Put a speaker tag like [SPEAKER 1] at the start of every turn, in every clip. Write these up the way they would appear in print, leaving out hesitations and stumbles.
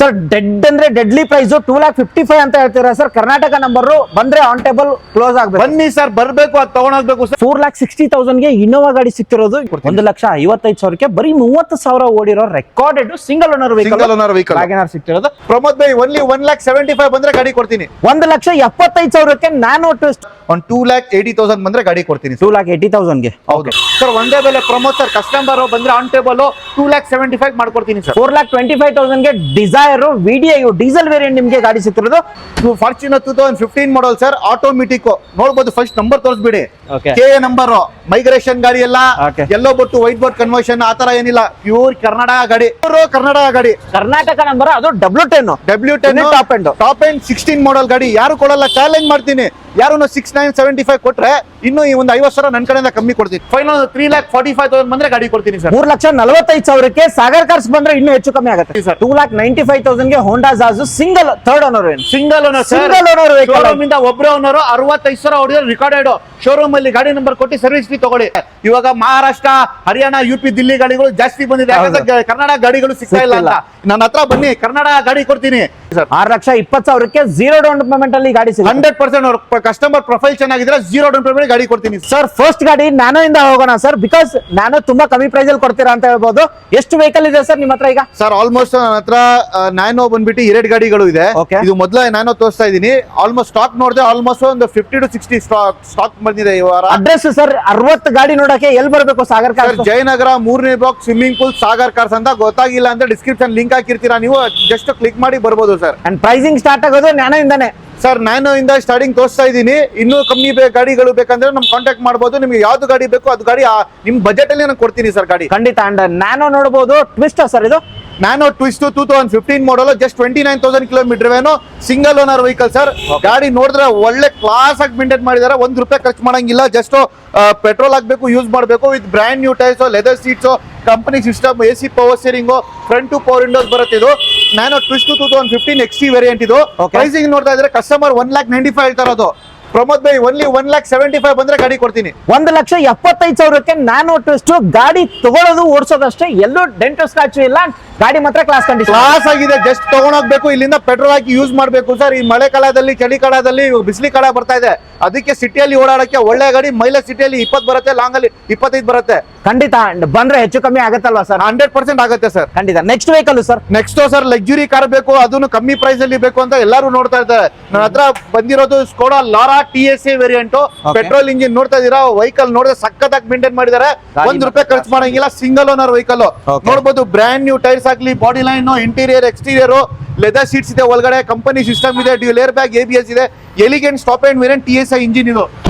[SPEAKER 1] Sir dead ಅಂದ್ರೆ deadly price 2,55,000 ಅಂತ ಹೇಳ್ತೀರಾ ಸರ್. ಕರ್ನಾಟಕ ನಂಬರ್ ಬಂದ್ರೆ ಆನ್ ಟೇಬಲ್ ಕ್ಲೋಸ್ ಆಗ್ಬೇಕು.
[SPEAKER 2] ಬನ್ನಿ ಸರ್, ಬರ್ಬೇಕು, ಅದು ತಗೊಂಡೋಗ್ಬೇಕು ಸರ್.
[SPEAKER 1] 4,60,000 ಗೆ ಇನೋವಾ ಗಾಡಿ ಸಿಕ್ತಿರೋದು 1,55,000 ಬರೀ 30,000 ಓಡಿರೋ recorded single owner vehicle WagonR ಸಿಕ್ತಿರೋದು.
[SPEAKER 2] ಪ್ರಮೋದ್ ಬೈ ಓನ್ಲಿ 1,75,000 ಬಂದ್ರೆ ಗಾಡಿ ಕೊಡ್ತೀನಿ.
[SPEAKER 1] 1,75,000 ನ್ಯಾನೋ ಟ್ವಿಸ್ಟ್
[SPEAKER 2] ಒಂದು 2,80,000 ಬಂದ್ರೆ ಗಾಡಿ ಕೊಡ್ತೀನಿ.
[SPEAKER 1] 2,80,000 ಗೆ
[SPEAKER 2] ಹೌದು ಸರ್, ಒಂದೇ ಬೆಲೆ ಪ್ರಮೋದ್ ಸರ್. ಕಸ್ಟಮರ್ ಬಂದ್ರೆ ಆನ್ ಟೇಬಲ್ 2,75,000 ಮಾಡ್ಕೊಡ್ತೀನಿ ಸರ್.
[SPEAKER 1] 4,25,000 ಗೆ ಡಿಸೈರ್ ವಿಡಿಯೋ ಡೀಸೆಲ್ ವೇರಿಯಂಟ್ ನಿಮ್ಗೆ ಗಾಡಿ ಸಿಕ್ತಿರೋದು.
[SPEAKER 2] ಫಾರ್ಚುನರ್ 2015 ಮಾಡಲ್ ಸರ್, ಆಟೋಮೆಟಿಕ್ ನೋಡ್ಬೋದು. ಫಸ್ಟ್ ನಂಬರ್ ತೋರಿಸ್ಬಿಡಿ.
[SPEAKER 1] Okay.
[SPEAKER 2] ಕೆ ನಂಬರ್ ಮೈಗ್ರೇಷನ್ ಗಾಡಿ ಎಲ್ಲ
[SPEAKER 1] Okay.
[SPEAKER 2] ಎಲ್ಲೋ ಬೋರ್ಡ್ ವೈಟ್ ಬೋರ್ಡ್ ಕನ್ವರ್ಷನ್ ಆತರ ಏನಿಲ್ಲ. ಪ್ಯೂರ್ ಕರ್ನಾಟಕ ಗಾಡಿ,
[SPEAKER 1] ಕರ್ನಾಟಕ ನಂಬರ್ ಅದು W10
[SPEAKER 2] ಟಾಪ್ ಎಂಡ್ 16 ಮಾಡಲ್ ಗಾಡಿ. ಯಾರು ಕೊಡಲ್ಲ, ಚಾಲೆಂಜ್ ಮಾಡ್ತೀನಿ. ಯಾರು 6,975 ಕೊಟ್ರೆ ಇನ್ನು ಈ ಒಂದು 50,000 ನನ್ನ ಕಡೆಯಿಂದ ಕಮ್ಮಿ ಕೊಡ್ತೀನಿ. ಫೈನಲ್ 3,45,000 ಬಂದ್ರೆ ಗಾಡಿ ಕೊಡ್ತೀನಿ ಸರ್.
[SPEAKER 1] 3,45,000 ಸಾಗರ್ ಕಾರ್ಸ್ ಬಂದ್ರೆ ಇನ್ನೂ ಹೆಚ್ಚು ಕಮ್ಮಿ ಆಗುತ್ತೆ
[SPEAKER 2] ಸರ್.
[SPEAKER 1] 2,95,000 ಗೆ Honda Jazz single third owner.
[SPEAKER 2] Single owner showroom ಇಂದ ಒಬ್ಬರೇ ಓನರ್. 65,000 ಹೊಡೆದ ರಿಕಾರ್ಡೆಡ್. ಶೋರೂಮ್ ಅಲ್ಲಿ ಗಾಡಿ ನಂಬರ್ ಕೊಟ್ಟು ಸರ್ವಿಸ್ ಫೀ ತಗೊಳ್ಳಿ. ಇವಾಗ ಮಹಾರಾಷ್ಟ್ರ, ಹರಿಯಾಣ, UP, ದಿಲ್ಲಿ ಗಾಡಿಗಳು ಜಾಸ್ತಿ ಬಂದಿದೆ. ಯಾಕಂದ್ರೆ ಕರ್ನಾಟಕ ಗಾಡಿಗಳು ಸಿಗ್ತಾ ಇಲ್ಲ ಅಂತ. ನನ್ನ ಹತ್ರ ಬನ್ನಿ, ಕರ್ನಾಟಕ ಗಾಡಿ ಕೊಡ್ತೀನಿ ಸರ್.
[SPEAKER 1] 6,20,000 ಝೀರೋ ಡೌನ್ ಪೇಮೆಂಟ್ ಅಲ್ಲಿ ಗಾಡಿ ಸಿಗುತ್ತೆ.
[SPEAKER 2] 100% ಕಸ್ಟಮರ್ ಪ್ರೊಫೈಲ್ ಚೆನ್ನಾಗಿದ್ರೆ ಝೀರೋ ಡೌನ್ ಪೇಮೆಂಟ್ ಗಾಡಿ ಕೊಡ್ತೀನಿ
[SPEAKER 1] ಸರ್. ಫಸ್ಟ್ ಗಾಡಿ ನ್ಯಾನೋ ಇಂದ ಹೋಗೋಣ ಸರ್, ಬಿಕಾಸ್ ನ್ಯಾನೋ ತುಂಬಾ ಕಮ್ಮಿ ಪ್ರೈಸ್ ಅಲ್ಲಿ ಕೊಡ್ತೀರಾ ಅಂತ ಹೇಳ್ಬೋದು. ಎಷ್ಟು ವೆಹಿಕಲ್ ಇದೆ ಸರ್ ನಿಮ್ಮ ಹತ್ರ ಈಗ?
[SPEAKER 2] ಸರ್ ಆಲ್ಮೋಸ್ಟ್ ನನ್ನ ಹತ್ರ ನ್ಯಾನೋ ಬಂದ್ಬಿಟ್ಟು 2 ಗಾಡಿಗಳು ಇದೆ.
[SPEAKER 1] Okay.
[SPEAKER 2] ಇದು ಮೊದಲ ನ್ಯಾನೋ ತೋರಿಸ್ತಾ ಇದೀನಿ. ಆಲ್ಮೋಸ್ಟ್ ಸ್ಟಾಕ್ ನೋಡಿದೆ, ಆಲ್ಮೋಸ್ಟ್ ಒಂದು 50 to 60 ಸ್ಟಾಕ್ ಬಂದಿದೆ ಈ ವಾರ.
[SPEAKER 1] ಅಡ್ರೆಸ್ ಸರ್ 60 ಗಾಡಿ ನೋಡಕ್ಕೆ ಎಲ್ಲಿ ಬರಬೇಕು? ಸಾಗರ್
[SPEAKER 2] ಸರ್
[SPEAKER 1] ಕಾರ್ಸ್,
[SPEAKER 2] ಜಯನಗರ 3ನೇ block, swimming pool, Sagar cars ಅಂತ. ಗೊತ್ತಾಗಿಲ್ಲ ಅಂದ್ರೆ ಡಿಸ್ಕ್ರಿಪ್ಷನ್ ಲಿಂಕ್ ಹಾಕಿರ್ತೀರಾ, ನೀವು ಜಸ್ಟ್ ಕ್ಲಿಕ್ ಮಾಡಿ ಬರ್ಬೋದು ಸರ್.
[SPEAKER 1] ಅಂಡ್ ಪ್ರೈಸಿಂಗ್ ಸ್ಟಾರ್ಟ್ ಆಗೋದು ನ್ಯಾನೋ ಇಂದಾನೆ
[SPEAKER 2] ಸರ್. ನ್ಯಾನೋ ಇಂದ ಸ್ಟಾರ್ಟಿಂಗ್ ತೋರಿಸ್ತಾ ಇದೀನಿ. ಇನ್ನೂ ಕಮ್ಮಿ ಗಾಡಿಗಳು ಬೇಕಂದ್ರೆ ನಮ್ ಕಾಂಟ್ಯಾಕ್ಟ್ ಮಾಡಬಹುದು. ನಿಮ್ಗೆ ಯಾವ್ದು ಗಾಡಿ ಬೇಕು ಅದು ಗಾಡಿ ನಿಮ್ ಬಜೆಟ್ ಅಲ್ಲಿ ನಾನು ಕೊಡ್ತೀನಿ ಸರ್ ಗಾಡಿ.
[SPEAKER 1] ಖಂಡಿತ. ಅಂಡ್ ನ್ಯಾನೋ ನೋಡಬಹುದು. ಟ್ವಿಸ್ಟ್ ಸರ್ ಇದು
[SPEAKER 2] Nano Twist 2015 model, just 29,000 kilometre ವೇನು, ಸಿಂಗಲ್ ಓನರ್ ವೆಹಿಕಲ್ ಸರ್. ಗಾಡಿ ನೋಡಿದ್ರೆ ಒಳ್ಳೆ ಕ್ಲಾಸ್ ಆಗಿ ಮೇಂಟೈನ್ ಮಾಡಿದ್ದಾರೆ. ₹1 ಖರ್ಚು ಮಾಡಂಗಿಲ್ಲ. ಜಸ್ಟ್ ಪೆಟ್ರೋಲ್ ಹಾಕ್ಬೇಕು, ಯೂಸ್ ಮಾಡಬೇಕು. With brand new tyres, leather seats, company system, AC power steering, front two power windows ಬರುತ್ತೆ. ಇದು ನ್ಯಾನೋ ಟ್ವಿಸ್ಟ್ 2015 XT ವೇರಿಯಂಟ್. ಇದು ಪ್ರೈಸಿಂಗ್ ನೋಡ್ತಾ ಇದ್ರೆ ಕಸ್ಟಮರ್ 1,95,000 ಹೇಳ್ತಾ ಇರೋದು. ಪ್ರಮೋದ್ ಬೈ ಓನ್ಲಿ 1,75,000 ಬಂದ್ರೆ ಗಾಡಿ ಕೊಡ್ತೀನಿ.
[SPEAKER 1] 1,75,000 ನ್ಯಾನೋ ಟ್ವಿಸ್ಟ್ ಗಾಡಿ ತಗೊಳ್ಳೋದು ಓಡಿಸೋದಷ್ಟೇ, ಎಲ್ಲೂ ಡೆಂಟ್ ಸ್ಕ್ರಾಚ್ ಇಲ್ಲ. ಗಾಡಿ ಮಾತ್ರ ಕ್ಲಾಸ್ ಕಂಡೀಷನ್
[SPEAKER 2] ಕ್ಲಾಸ್ ಆಗಿದೆ. ಜಸ್ಟ್ ತಗೊಂಡೋಗ್ಬೇಕು, ಇಲ್ಲಿಂದ ಪೆಟ್ರೋಲ್ ಹಾಕಿ ಯೂಸ್ ಮಾಡಬೇಕು ಸರ್. ಈ ಮಳೆ ಕಾಲದಲ್ಲಿ, ಚಳಿ ಕಾಲದಲ್ಲಿ, ಬಿಸಿಲಿ ಕಾಲ ಬರ್ತಾ ಇದೆ, ಅದಕ್ಕೆ ಸಿಟಿಯಲ್ಲಿ ಓಡಾಡಕ್ಕೆ ಒಳ್ಳೆ ಗಾಡಿ. ಮೈಲೇಜ್ ಸಿಟಿಯಲ್ಲಿ 20 ಬರುತ್ತೆ, ಲಾಂಗ್ ಅಲ್ಲಿ 25 ಬರುತ್ತೆ.
[SPEAKER 1] ಖಂಡಿತ. ಬಂದ್ರೆ ಹೆಚ್ಚು ಕಮ್ಮಿ ಆಗತ್ತಲ್ವಾ ಸರ್?
[SPEAKER 2] 100% ಆಗುತ್ತೆ ಸರ್.
[SPEAKER 1] ಖಂಡಿತ. Next vehicle sir?
[SPEAKER 2] Next sir luxury car ಬೇಕು, ಅದನ್ನು ಕಮ್ಮಿ ಪ್ರೈಸ್ ಅಲ್ಲಿ ಬೇಕು ಅಂತ ಎಲ್ಲರೂ ನೋಡ್ತಾ ಇದ್ದಾರೆ. ನನ್ನ ಹತ್ರ ಬಂದಿರೋದು Skoda Lara TSA variant, petrol engine. ನೋಡ್ತಾ ಇದೀರಾ, ವೆಹಿಕಲ್ ನೋಡಿದ್ರೆ ಸಕ್ಕತ್ತಾಗಿ ಮೇಂಟೈನ್ ಮಾಡಿದ್ದಾರೆ. ₹1 ಖರ್ಚು ಮಾಡಂಗಿಲ್ಲ. ಸಿಂಗಲ್ ಓನರ್ ವೆಹಿಕಲ್ ನೋಡಬಹುದು. ಬ್ರ್ಯಾಂಡ್ ನ್ಯೂ ಟೈರ್ಸ್ ಆಗ್ಲಿ, body line, interior, exterior, leather seats ಇದೆ ಒಳಗಡೆ, ಕಂಪನಿ ಸಿಸ್ಟಮ್ ಇದೆ, ಡ್ಯೂಯಲ್ ಏರ್ ಬ್ಯಾಗ್, ABS ಇದೆ. Elegant stop end variant TSI engine. ಇದು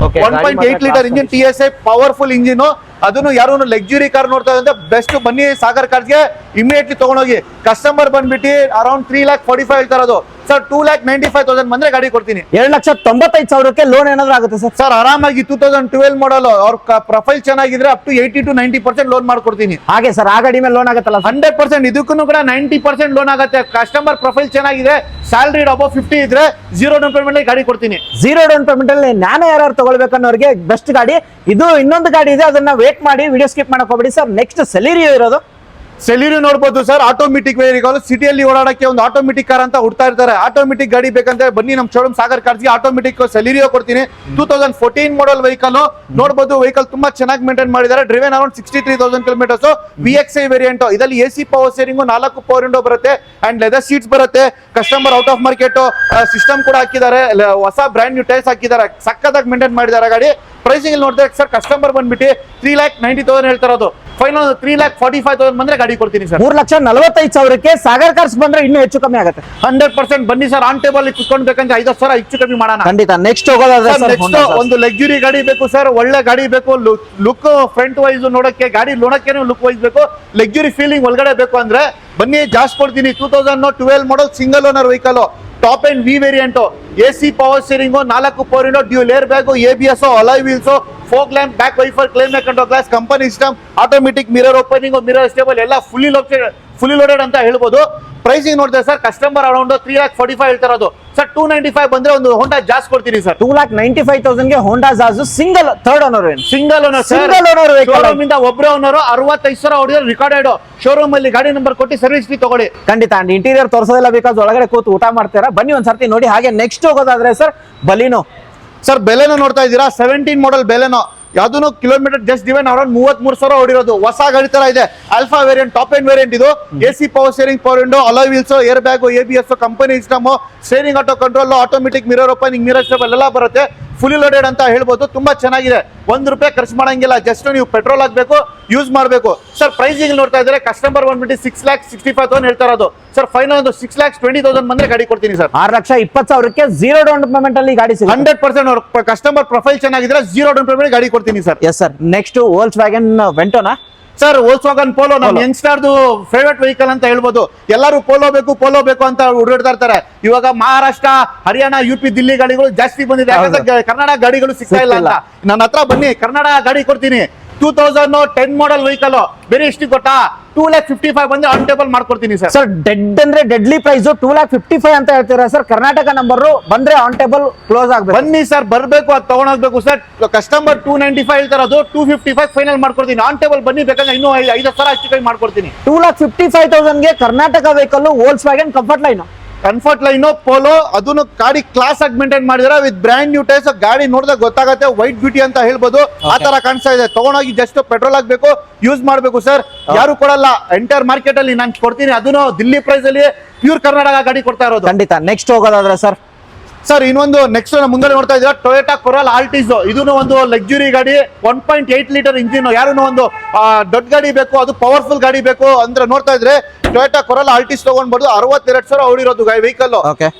[SPEAKER 2] 1.8 litre engine TSI powerful engine. ಅದನ್ನು ಯಾರು ಲಕ್ಸುರಿ ಕಾರ್ ನೋಡ್ತಾ ಇದ್ರೆ ಬೆಸ್ಟ್. ಬನ್ನಿ ಸಾಗರ್ ಕಾರ್ಸ್ಗೆ ಇಮಿಡಿಯೇಟ್ಲಿ ತಗೊಂಡೋಗಿ. ಕಸ್ಟಮರ್ ಬಂದ್ಬಿಟ್ಟು ಅರೌಂಡ್ 3,45,000 ಹೇಳ್ತಾ ಇರೋದು ಸರ್. 2,95,000 ಬಂದ್ರೆ ಗಾಡಿ ಕೊಡ್ತೀನಿ.
[SPEAKER 1] 2,95,000 ಲೋನ್ ಏನಾದ್ರು ಆಗುತ್ತೆ ಸರ್?
[SPEAKER 2] ಸರ್ ಆರಾಮಾಗಿ 2012 ಮಾಡಲ್, ಅವ್ರ ಪ್ರೊಫೈಲ್ ಚೆನ್ನಾಗಿದ್ರೆ ಅಪ್ ಟು 80 to 90% ಲೋನ್ ಮಾಡ್ಕೊಡ್ತೀನಿ.
[SPEAKER 1] ಹಾಗೆ ಸರ್, ಆ ಗಾಡಿ ಮೇಲೆ ಲೋನ್ ಆಗುತ್ತಲ್ಲ?
[SPEAKER 2] 100%. ಇದಕ್ಕೂ ಕೂಡ 90% ಲೋನ್ ಆಗುತ್ತೆ. ಕಸ್ಟಮರ್ ಪ್ರೊಫೈಲ್ ಚೆನ್ನಾಗಿದೆ, ಸ್ಯಾಲರಿ ಅಬೌವ್ 50 ಇದ್ರೆ ಝೀರೋ ಡೌನ್ ಪೇಮೆಂಟ್ ಗಾಡಿ ಕೊಡ್ತೀನಿ.
[SPEAKER 1] ಝೀರೋ ಡೌನ್ ಪೇಮೆಂಟ್ ಅಲ್ಲಿ ನಾನು ಯಾರು ತಗೊಳ್ಬೇಕನ್ನೋರಿಗೆ ಬೆಸ್ಟ್ ಗಾಡಿ ಇದು. ಇನ್ನೊಂದು ಗಾಡಿ ಇದೆ, ಅದನ್ನ ವೇಟ್ ಮಾಡಿ, ವಿಡಿಯೋ ಸ್ಕಿಪ್ ಮಾಡಕ್ ಹೋಗ್ಬೇಡಿ ಸರ್. ನೆಕ್ಸ್ಟ್ ಸೆಲೆರಿಯೋ ಇರೋದು.
[SPEAKER 2] ಸೆಲೆರಿಯೋ ನೋಡಬಹುದು ಸರ್. ಆಟೋಮೆಟಿಕ್ ವೆಹಿಕಲ್, ಸಿಟಿಯಲ್ಲಿ ಓಡಾಡಕ್ಕೆ ಒಂದು ಆಟೋಮೆಟಿಕ್ ಕಾರ್ ಅಂತ ಹುಡ್ತಾ ಇರ್ತಾರೆ. ಆಟೋಮೆಟಿಕ್ ಗಾಡಿ ಬೇಕಂದ್ರೆ ಬನ್ನಿ ನಮ್ಮ ಶೋರೂಮ್ ಸಾಗರ್ ಕಾರ್ಸ್ಗೆ. ಆಟೋಮೆಟಿಕ್ ಸೆಲೆರಿಯೋ ಕೊಡ್ತೀನಿ. 2014 ಮಾಡಲ್ ವೆಹಿಕಲ್ ನೋಡಬಹುದು. ವೆಹಿಕಲ್ ತುಂಬಾ ಚೆನ್ನಾಗಿ ಮೇಂಟೈನ್ ಮಾಡಿದ್ದಾರೆ. Driven around 63,000 kilometres. VXI variant. ಇದರಲ್ಲಿ AC power steering, 4 power window ಬರುತ್ತೆ, ಅಂಡ್ ಲೆದರ್ ಸೀಟ್ಸ್ ಬರುತ್ತೆ. Customer out of market system ಕೂಡ ಹಾಕಿದ್ದಾರೆ. ಹೊಸ ಬ್ರ್ಯಾಂಡ್ ನ್ಯೂ ಟೈರ್ಸ್ ಹಾಕಿದ್ದಾರೆ. ಸಕ್ಕತ್ತಾಗಿ ಮೇಂಟೈನ್ ಮಾಡಿದ್ದಾರೆ ಗಾಡಿ. ಪ್ರೈಸಿಂಗ್ ನೋಡಿದ್ರೆ ಸರ್ ಕಸ್ಟಮರ್ ಬಂದ್ಬಿಟ್ಟು 3,90,000 ಹೇಳ್ತಾ ಇರೋದು. ಫೈನಲ್ 3,45,000 ಬಂದ್ರೆ ಗಾಡಿ ಕೊಡ್ತೀನಿ ಸರ್.
[SPEAKER 1] 3,45,000 ಸಾಗರ್ ಕಾರ್ಸ್ ಬಂದ್ರೆ ಇನ್ನೂ ಹೆಚ್ಚು ಕಮ್ಮಿ ಆಗುತ್ತೆ.
[SPEAKER 2] 100% ಬನ್ನಿ ಸರ್. ಆನ್ ಟೇಬಲ್ ಕುತ್ಕೊಂಡ್ಬೇಕಂದ್ರೆ 5,000 ಹೆಚ್ಚು ಕಮ್ಮಿ ಮಾಡೋಣ.
[SPEAKER 1] ಖಂಡಿತ. ನೆಕ್ಸ್ಟ್ ಹೋಗೋದಾದ್ರೆ
[SPEAKER 2] ಒಂದು ಲಕ್ಸುರಿ ಗಾಡಿ ಬೇಕು ಸರ್. ಒಳ್ಳೆ ಗಾಡಿ ಬೇಕು. ಲುಕ್ ಫ್ರಂಟ್ ವೈಸ್ ನೋಡಕ್ಕೆ, ಗಾಡಿ ನೋಡಕ್ಕೆ ಲುಕ್ ವೈಸ್ ಬೇಕು. ಲಕ್ಸುರಿ ಫೀಲಿಂಗ್ ಒಳಗಡೆ ಬೇಕು ಅಂದ್ರೆ ಬನ್ನಿ, ಜಾಸ್ತಿ ಕೊಡ್ತೀನಿ. 2012 model, single owner vehicle, top and V variant, AC power steering, 4 power window, dual air bag, ABS, alloy wheels, fog lamp, back wiper, climate control glass, company system, automatic mirror opening, mirror stable ಎಲ್ಲ full loaded ಅಂತ ಹೇಳ್ಬೋದು. Pricing ನೋಡಿದ್ರೆ sir customer around 3,45,000 ಹೇಳ್ತಾ ಇರೋದು sir. 295 ಬಂದ್ರೆ ಒಂದು ಹೋಂಡಾ ಜಾಸ್ ಕೊಡ್ತೀನಿ ಸರ್.
[SPEAKER 1] 2,95,000 ಗೆ Honda Jazz single third owner
[SPEAKER 2] single owner showroom ಇಂದ ಒಬ್ಬರೇ ಓನರ್ 65,000 ಹೊಡೆಯೋದು ರಿಕಾರ್ಡೆಡ್. ಶೋರೂಮ್ ಅಲ್ಲಿ ಗಾಡಿ ನಂಬರ್ ಕೊಟ್ಟು ಸರ್ವಿಸ್ ಫೀ ತಗೊಳ್ಳಿ.
[SPEAKER 1] ಖಂಡಿತ ಅಂಡ್ ಇಂಟೀರಿಯರ್ ತೋರಿಸೋದಿಲ್ಲ ಬಿಕಾಸ್ ಒಳಗಡೆ ಕೂತು ಊಟ ಮಾಡ್ತೀರಾ. ಬನ್ನಿ ಒಂದ್ಸರ್ತಿ ನೋಡಿ. ಹಾಗೆ ನೆಕ್ಸ್ಟ್ ಹೋಗೋದಾದ್ರೆ ಸರ್ ಬಲಿನೋ
[SPEAKER 2] ಸರ್ ಬೆಲೆನೋ ನೋಡ್ತಾ ಇದ್ದೀರಾ. 17 ಮಾಡಲ್ ಬೆಲೆನೋ ಯಾವ್ದು ಕಿಲೋಮೀಟರ್ ಜಸ್ಟ್ ಡಿವೈನ್ ಅರೌಂಡ್ 33,000 ಹೊಡಿರೋದು. ಹೊಸ ಗಾಡಿ ತರ ಇದೆ. Alpha variant top end variant ಇದು. AC power steering, power window, alloy wheels, air bag, ABS, company system, steering auto control, automatic mirror opening, mirror stable ಎಲ್ಲ ಬರುತ್ತೆ. ಫುಲ್ಲಿ ಲೋಡೆಡ್ ಅಂತ ಹೇಳ್ಬೋದು. ತುಂಬಾ ಚೆನ್ನಾಗಿದೆ. ₹1 ಖರ್ಚು ಮಾಡಂಗಿಲ್ಲ. ಜಸ್ಟ್ ನೀವು ಪೆಟ್ರೋಲ್ ಹಾಕ್ಬೇಕು, ಯೂಸ್ ಮಾಡಬೇಕು ಸರ್. ಪ್ರೈಸಿಂಗ್ ನೋಡ್ತಾ ಇದ್ರೆ ಕಸ್ಟಮರ್ ಬಂದ್ಬಿಟ್ಟು 6,65,000 ಹೇಳ್ತಾ ಇರೋದು ಸರ್. ಫೈನಲ್ ಒಂದು 6,20,000 ಬಂದ್ರೆ ಗಾಡಿ ಕೊಡ್ತೀನಿ ಸರ್.
[SPEAKER 1] 6,20,000ಕ್ಕೆ ಝೀರೋ ಡೌನ್ ಪೇಮೆಂಟ್ ಅಲ್ಲಿ ಗಾಡಿ ಸಿಗುತ್ತೆ.
[SPEAKER 2] 100% ಕಸ್ಟಮರ್ ಪ್ರೊಫೈಲ್ ಚೆನ್ನಾಗಿದ್ರೆ ಝೀರೋ ಡೌನ್ ಪೇಮೆಂಟ್ ಗಾಡಿ ಕೊಡ್ತೀನಿ sir.
[SPEAKER 1] Yes sir. Next Volkswagen ವೆಂಟೋನಾ
[SPEAKER 2] ಸರ್. ವೋಲ್ಕ್ಸ್ವ್ಯಾಗನ್ ಪೋಲೋ ನಮ್ಮ ಯಂಗ್ಸ್ಟರ್ದು ಫೇವರೇಟ್ ವೆಹಿಕಲ್ ಅಂತ ಹೇಳ್ಬೋದು. ಎಲ್ಲರೂ ಪೋಲೋ ಬೇಕು ಅಂತ ಹುಡುಗಾಡ್ತಾ ಇರ್ತಾರೆ. ಇವಾಗ ಮಹಾರಾಷ್ಟ್ರ, ಹರಿಯಾಣ, UP, ದಿಲ್ಲಿ ಗಾಡಿಗಳು ಜಾಸ್ತಿ ಬಂದಿದೆ. ಯಾಕಂದ್ರೆ ಕರ್ನಾಟಕ ಗಾಡಿಗಳು ಸಿಗ್ತಾ ಇಲ್ಲ ಅಂತ. ನನ್ನ ಹತ್ರ ಬನ್ನಿ, ಕರ್ನಾಟಕ ಗಾಡಿ ಕೊಡ್ತೀನಿ. 2010 ಮಾಡಲ್ ವೆಹಿಕಲ್. ಬೇರೆ ಎಷ್ಟು ಗೊತ್ತಾ? 2,55,000 ಬಂದ್ರೆ ಆನ್ ಟೇಬಲ್ ಮಾಡ್ಕೊಡ್ತೀನಿ ಸರ್.
[SPEAKER 1] ಸರ್ ಡೆಡ್ ಅಂದ್ರೆ ಡೆಡ್ಲಿ ಪ್ರೈಸ್ 2,55,000 ಅಂತ ಹೇಳ್ತೀರಾ ಸರ್. ಕರ್ನಾಟಕ ನಂಬರ್ ಬಂದ್ರೆ ಆನ್ ಟೇಬಲ್ ಕ್ಲೋಸ್ ಆಗ್ಬೇಕು.
[SPEAKER 2] ಬನ್ನಿ ಸರ್, ಬರ್ಬೇಕು, ಅದು ತಗೊಂಡೋಗ್ಬೇಕು ಸರ್. ಕಸ್ಟಮರ್ 295 ಹೇಳ್ತಾರದು 255 ಫೈನಲ್ ಮಾಡ್ಕೊಡ್ತೀನಿ. ಆನ್ ಟೇಬಲ್ ಬನ್ನಿ, ಬೇಕಾದ್ರೆ ಇನ್ನೂ 5,000 ಅಷ್ಟು ಕೈ ಮಾಡ್ಕೊಡ್ತೀನಿ.
[SPEAKER 1] 2,55,000ಗೆ Karnataka vehicle Volkswagen
[SPEAKER 2] comfort line Polo. ಅದನ್ನು ಗಾಡಿ ಕ್ಲಾಸ್ ಆಗಿ ಮೇಂಟೈನ್ ಮಾಡಿದಾರೆ ವಿತ್ ಬ್ರ್ಯಾಂಡ್ ನ್ಯೂ ಟೈರ್ಸ್. ಗಾಡಿ ನೋಡಿದಾಗ ಗೊತ್ತಾಗುತ್ತೆ ವೈಟ್ ಬ್ಯೂಟಿ ಅಂತ ಹೇಳ್ಬೋದು. ಆ ತರ ಕಾಣಿಸ್ತಾ ಇದೆ. ತಗೊಂಡೋಗಿ ಜಸ್ಟ್ ಪೆಟ್ರೋಲ್ ಹಾಕ್ಬೇಕು, ಯೂಸ್ ಮಾಡ್ಬೇಕು ಸರ್. ಯಾರು ಕೊಡಲ್ಲ ಎಂಟೈರ್ ಮಾರ್ಕೆಟ್ ಅಲ್ಲಿ. ನಾನು ಕೊಡ್ತೀನಿ, ಅದನ್ನು ದಿಲ್ಲಿ ಪ್ರೈಸ್ ಅಲ್ಲಿ ಪ್ಯೂರ್ ಕರ್ನಾಟಕ ಗಾಡಿ ಕೊಡ್ತಾ ಇರೋದು.
[SPEAKER 1] ಖಂಡಿತ. ನೆಕ್ಸ್ಟ್ ಹೋಗೋದಾದ್ರೆ
[SPEAKER 2] ಸರ್ ಇನ್ನೊಂದು ನೆಕ್ಸ್ಟ್ ಮುಂದೆ ನೋಡ್ತಾ ಇದ್ದೀರಾ ಟೊಯೋಟಾ ಕೊರೋಲಾ ಆಲ್ಟಿಸ್. ಇದನ್ನು ಒಂದು ಲಕ್ಸುರಿ ಗಾಡಿ. 1.8 ಲೀಟರ್ ಇಂಜಿನ್. ಯಾರು ಒಂದು ದೊಡ್ಡ ಗಾಡಿ ಬೇಕು, ಅದು ಪವರ್ಫುಲ್ ಗಾಡಿ ಬೇಕು ಅಂದ್ರೆ ನೋಡ್ತಾ ಇದ್ರೆ ಟೊಯೋಟಾ ಕೊರೋಲಾ ಆಲ್ಟಿಸ್ ತಗೊಂಡ್ಬಾರ್ದು. 62,000 ಹೊಡಿರೋದು ವೆಹಿಕಲ್.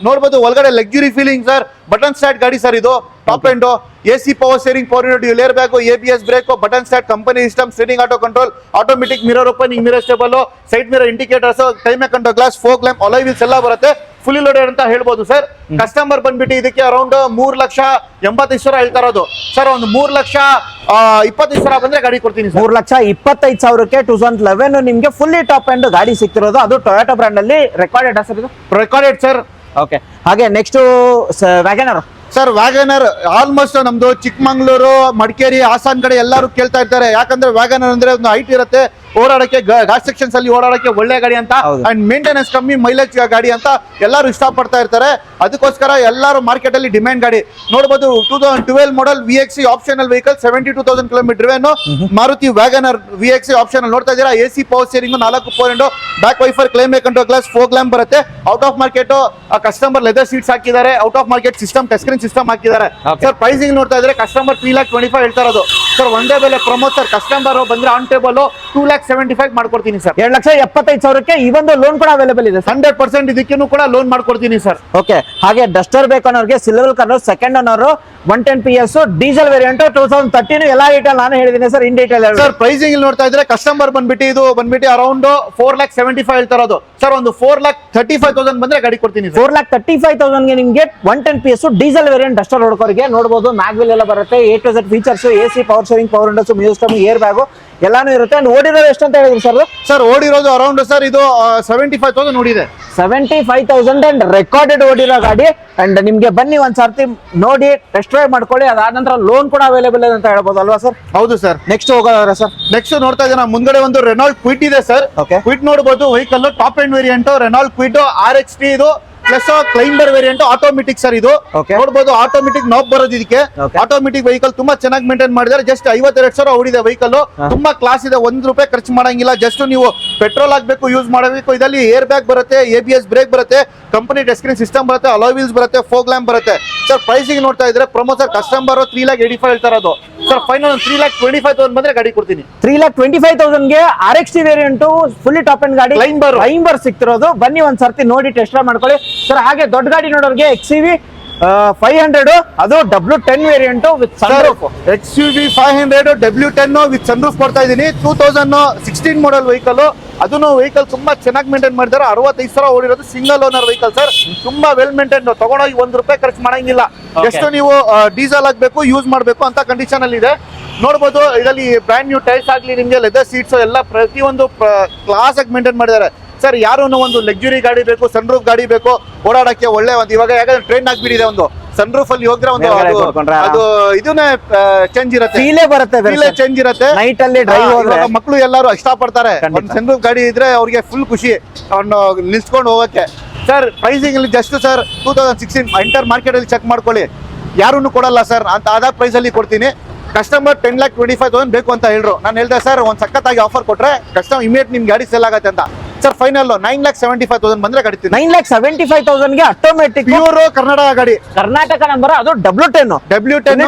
[SPEAKER 2] ನೋಡ್ಬೋದು ಒಳಗಡೆ luxury feeling sir. Button start ಗಾಡಿ ಸರ್ ಇದು. Top end, AC power steering, power window, air bag, ABS brake, button start, company system, steering auto control, automatic mirror opening, mirror stable, side mirror indicators, time control glass, fog lamp, alloy wheels ಎಲ್ಲ ಬರುತ್ತೆ. Fully loaded ಅಂತ ಹೇಳ್ಬೋದು sir. Customer ಬಂದ್ಬಿಟ್ಟು ಇದಕ್ಕೆ around 3,85,000 ಹೇಳ್ತಾ ಇರೋದು sir. ಒಂದು 3,25,000 ಬಂದ್ರೆ ಗಾಡಿ ಕೊಡ್ತೀನಿ ಸರ್.
[SPEAKER 1] 3,25,000ಕ್ಕೆ 2011 ನಿಮ್ಗೆ ಫುಲ್ಲಿ ಟಾಪ್ ಎಂಡ್ ಗಾಡಿ ಸಿಕ್ತಿರೋದು. ಅದು ಟೊಯೋಟಾ ಬ್ರಾಂಡ್ ಅಲ್ಲಿ ರೆಕಾರ್ಡೆಡ್ ಸರ್ ಇದು.
[SPEAKER 2] Recorded sir.
[SPEAKER 1] ಓಕೆ. ಹಾಗೆ next Wagon R
[SPEAKER 2] sir. Wagon R almost ನಮ್ದು ಚಿಕ್ಕಮಂಗ್ಳೂರು, ಮಡಿಕೇರಿ, ಹಾಸನ್ ಕಡೆ ಎಲ್ಲರೂ ಕೇಳ್ತಾ ಇರ್ತಾರೆ. ಯಾಕಂದ್ರೆ ವ್ಯಾಗನರ್ ಅಂದ್ರೆ ಒಂದು ಹೈಟ್ ಇರುತ್ತೆ, ಓಡಾಡಕ್ಕೆ ಘಾಟ್ ಸೆಕ್ಷನ್ಸ್ ಅಲ್ಲಿ ಓಡಾಡಕ್ಕೆ ಒಳ್ಳೆ ಗಾಡಿ ಅಂತ, ಅಂಡ್ ಮೇಂಟೆನೆನ್ಸ್ ಕಮ್ಮಿ, ಮೈಲೇಜ್ ಗಾಡಿ ಅಂತ ಎಲ್ಲರೂ ಇಷ್ಟಪಡ್ತಾ ಇರ್ತಾರೆ. ಅದಕ್ಕೋಸ್ಕರ ಎಲ್ಲರೂ ಮಾರ್ಕೆಟ್ ಅಲ್ಲಿ ಡಿಮ್ಯಾಂಡ್ ಗಾಡಿ ನೋಡಬಹುದು. 2012 model VXC optional vehicle, 72,000 kilometre drive. Maruti Wagon R VXC optional ನೋಡ್ತಾ ಇದ್ದೀರಾ. AC power steering, 4 power window, back wiper, climate control glass, fog lamp ಬರುತ್ತೆ. Out of market customer leather seats ಹಾಕಿದ್ದಾರೆ. Out of market system, touch screen system ಹಾಕಿದ್ದಾರೆ sir. Pricing ನೋಡ್ತಾ ಇದ್ರೆ customer 3,25,000 ಹೇಳ್ತಾ ಇರೋದು sir. ಒಂದೇ ಬೆಲೆ ಪ್ರಮೋಟ್ ಸರ್. ಕಸ್ಟಮರ್ ಬಂದ್ರೆ ಆನ್ ಟೇಬಲ್ 2,75,000 ಮಾಡ್ಕೊಡ್ತೀನಿ ಸರ್.
[SPEAKER 1] 2,75,000ಕ್ಕೆ ಈ ಒಂದು ಲೋನ್ ಕೂಡ ಅವೈಲೇಬಲ್ ಇದೆ.
[SPEAKER 2] 100% ಇದಕ್ಕೂ ಕೂಡ ಲೋನ್ ಮಾಡ್ಕೊಡ್ತೀನಿ ಸರ್.
[SPEAKER 1] ಓಕೆ. ಹಾಗೆ ಡಸ್ಟರ್ ಬೇಕು ಅನ್ನೋರಿಗೆ silver colour, second owner, 110 PS, diesel variant, 2013 ಎಲ್ಲ ಡೀಟೇಲ್ ನಾನು ಹೇಳಿದ್ದೀನಿ sir. In detail
[SPEAKER 2] sir. Pricing ಇಲ್ಲಿ ನೋಡ್ತಾ ಇದ್ರೆ ಕಸ್ಟಮರ್ ಬಂದ್ಬಿಟ್ಟು ಅರೌಂಡ್ 4,75,000 ಹೇಳ್ತಾ ಇರೋದು ಸರ್. ಒಂದು 4,35,000 ಬಂದ್ರೆ ಗಾಡಿ ಕೊಡ್ತೀನಿ.
[SPEAKER 1] 4,35,000ಗೆ ನಿಮ್ಗೆ 110 PS ಡೀಸೆಲ್ ವೇರಿಯಂಟ್ ಡಸ್ಟರ್ ಹೊಡ್ಕೋರಿಗೆ ನೋಡಬಹುದು. ಮ್ಯಾಗ್ವಿಲ್ ಎಲ್ಲ ಬರುತ್ತೆ. A to Z features, AC power steering, power Windows, music system, air bag ಎಲ್ಲಾನು ಇರುತ್ತೆ. ಅಂಡ್ ಓಡಿರೋದು ಎಷ್ಟು ಅಂತ ಹೇಳಿದ್ರಿ ಸರ್?
[SPEAKER 2] ಸರ್ ಓಡಿರೋದು ಅರೌಂಡ್ ಸರ್ ಇದು 75,000 ನೋಡಿದೆ.
[SPEAKER 1] 75,000 ಅಂಡ್ ರೆಕಾರ್ಡೆಡ್ ಓಡಿರೋ ಗಾಡಿ. ಅಂಡ್ ನಿಮ್ಗೆ ಬನ್ನಿ ಒಂದ್ಸರ್ತಿ ನೋಡಿ ಟೆಸ್ಟ್ ಡ್ರೈವ್ ಮಾಡ್ಕೊಳ್ಳಿ. ಅದಾದ ನಂತರ ಲೋನ್ ಕೂಡ ಅವೈಲೇಬಲ್ ಇದೆ ಅಂತ ಹೇಳ್ಬೋದು ಅಲ್ವಾ ಸರ್?
[SPEAKER 2] ಹೌದು ಸರ್.
[SPEAKER 1] ನೆಕ್ಸ್ಟ್ ಹೋಗೋದಾದ್ರೆ ಸರ್,
[SPEAKER 2] ನೆಕ್ಸ್ಟ್ ನೋಡ್ತಾ ಇದ್ದೀರಾ ಮುಂದ್ಗಡೆ ಒಂದು ರೆನಾಲ್ಡ್ ಕ್ವಿಡ್ ಇದೆ ಸರ್. ಕ್ವಿಡ್ ನೋಡಬಹುದು vehicle top end variant Renault Kwid RXT ಇದು. Plus climber variant automatic sir ಇದು. ನೋಡಬಹುದು ಆಟೋಮೆಟಿಕ್ ನಾಬ್ ಬರೋದು ಇದಕ್ಕೆ. ಆಟೋಮೆಟಿಕ್ ವೆಹಿಕಲ್ ತುಂಬಾ ಚೆನ್ನಾಗಿ ಮೇಂಟೈನ್ ಮಾಡಿದ್ದಾರೆ. ಜಸ್ಟ್ 52,000 ಓಡಿದೆ ವೆಹಿಕಲ್. ತುಂಬಾ ಕ್ಲಾಸ್ ಇದೆ. ₹1 ಖರ್ಚು ಮಾಡಂಗಿಲ್ಲ. ಜಸ್ಟ್ ನೀವು ಪೆಟ್ರೋಲ್ ಹಾಕ್ಬೇಕು, ಯೂಸ್ ಮಾಡಬೇಕು. ಇದರಲ್ಲಿ ಏರ್ ಬ್ಯಾಗ್ ಬರುತ್ತೆ, ABS ಬ್ರೇಕ್ ಬರುತ್ತೆ, ಕಂಪನಿ ಟಚ್ ಸ್ಕ್ರೀನ್ ಸಿಸ್ಟಮ್ ಬರುತ್ತೆ, ಅಲಾಯ್ ವೀಲ್ಸ್ ಬರುತ್ತೆ, ಫೋಗ್ ಲ್ಯಾಂಪ್ ಬರುತ್ತೆ ಸರ್. ಪ್ರೈಸಿಂಗ್ ನೋಡ್ತಾ ಇದ್ರೆ ಪ್ರಮೋ ಸರ್. ಕಸ್ಟಮರ್ 3,85,000 ಹೇಳ್ತಾ ಇರೋದು ಸರ್. ಫೈನಲ್ 3,25,000 ಬಂದ್ರೆ ಗಾಡಿ ಕೊಡ್ತೀನಿ.
[SPEAKER 1] 3,25,000ಗೆ RXT variant fully top end ಗಾಡಿ ಕ್ಲೈಂಬರ್ ಸಿಕ್ತಿರೋದು. ಬನ್ನಿ ಒಂದ್ಸರ್ತಿ ನೋಡಿ ಟೆಸ್ಟ್ ಡ್ರೈವ್ ಮಾಡ್ಕೊಳ್ಳಿ ಸರ್. ಹಾಗೆ ದೊಡ್ಡ ಗಾಡಿ ನೋಡೋರಿಗೆ XUV 500 ಅದು W10 variant with sunroof.
[SPEAKER 2] XUV 500 W10 with sunroof ಕೊಡ್ತಾ ಇದೀನಿ. 2016 ಮಾಡಲ್ ವೆಹಿಕಲ್. ಅದನ್ನು ವೆಹಿಕಲ್ ತುಂಬಾ ಚೆನ್ನಾಗಿ ಮೇಂಟೈನ್ ಮಾಡಿದ್ದಾರೆ. 65,000 ಓಡಿರೋದು. Single owner vehicle sir. ತುಂಬಾ ವೆಲ್ ಮೇಂಟೈನ್. ತಗೊಂಡೋಗಿ ₹1 ಖರ್ಚು ಮಾಡಂಗಿಲ್ಲ. ಎಷ್ಟು ನೀವು ಡೀಸೆಲ್ ಹಾಕ್ಬೇಕು, ಯೂಸ್ ಮಾಡಬೇಕು ಅಂತ ಕಂಡೀಷನ್ ಅಲ್ಲಿ ಇದೆ. ನೋಡಬಹುದು ಇದರಲ್ಲಿ ಬ್ರ್ಯಾಂಡ್ ನ್ಯೂ ಟೈರ್ಸ್ ಆಗ್ಲಿ, ನಿಮ್ಗೆ ಲೆದರ್ ಸೀಟ್ಸ್ ಎಲ್ಲ ಪ್ರತಿಯೊಂದು ಕ್ಲಾಸ್ ಆಗಿ ಮೇಂಟೈನ್ ಮಾಡಿದ್ದಾರೆ. ಸರ್ ಯಾರು ಒಂದು ಲಕ್ಸುರಿ ಗಾಡಿ ಬೇಕು, ಸನ್ ರೂಫ್ ಗಾಡಿ ಬೇಕು, ಓಡಾಡಕ್ಕೆ ಒಳ್ಳೆ ಒಂದು ಇವಾಗ ಯಾಕಂದ್ರೆ ಟ್ರೆಂಡ್ ಆಗ್ಬಿಟ್ಟಿದೆ, ಒಂದು ಸನ್ ರೂಫ್ ಅಲ್ಲಿ ಹೋದ್ರೆ ಒಂದು ಅದು ಇದನ್ನೇ ಚೇಂಜ್ ಇರುತ್ತೆ,
[SPEAKER 1] ಫೀಲೇ ಬರುತ್ತೆ,
[SPEAKER 2] ಚೇಂಜ್ ಇರುತ್ತೆ.
[SPEAKER 1] ನೈಟ್ ಅಲ್ಲಿ ಡ್ರೈವ್ ಹೋದ್ರೆ
[SPEAKER 2] ಮಕ್ಕಳು ಎಲ್ಲರೂ ಇಷ್ಟಪಡ್ತಾರೆ, ಒಂದು ಸನ್ ರೂಫ್ ಗಾಡಿ ಇದ್ರೆ ಅವ್ರಿಗೆ ಫುಲ್ ಖುಷಿ ಅವ್ನು ನಿಲ್ಸ್ಕೊಂಡು ಹೋಗಕ್ಕೆ. ಸರ್ ಪ್ರೈಸಿಂಗ್ ಅಲ್ಲಿ ಜಸ್ಟ್ ಸರ್ 2016 ಎಂಟರ್ ಮಾರ್ಕೆಟ್ ಅಲ್ಲಿ ಚೆಕ್ ಮಾಡ್ಕೊಳ್ಳಿ, ಯಾರು ಕೊಡಲ್ಲ ಸರ್ ಅಂತ ಅದ ಪ್ರೈಸ್ ಅಲ್ಲಿ ಕೊಡ್ತೀನಿ. ಕಸ್ಟಮರ್ 10,25,000 ಬೇಕು ಅಂತ ಹೇಳ್ರು, ನಾನು ಹೇಳ್ದೆ ಸರ್ ಒಂದು ಸಖತ್ತಾಗಿ ಆಫರ್ ಕೊಟ್ರೆ ಕಸ್ಟಮರ್ ಇಮಿಡಿಯೇಟ್ ನಿಮ್ ಗಾಡಿ ಸೆಲ್ ಆಗತ್ತೆ ಅಂತ. ಸರ್ ಫೈನಲ್ 9,75,000 ಬಂದ್ರೆ ಗಾಡಿ
[SPEAKER 1] 9,75,000 ಗೆ ಆಟೋಮೆಟಿಕ್
[SPEAKER 2] ಪ್ಯೂರ್ ಕರ್ನಾಟಕ ಗಾಡಿ,
[SPEAKER 1] ಕರ್ನಾಟಕ ನಂಬರ್, ಅದು W10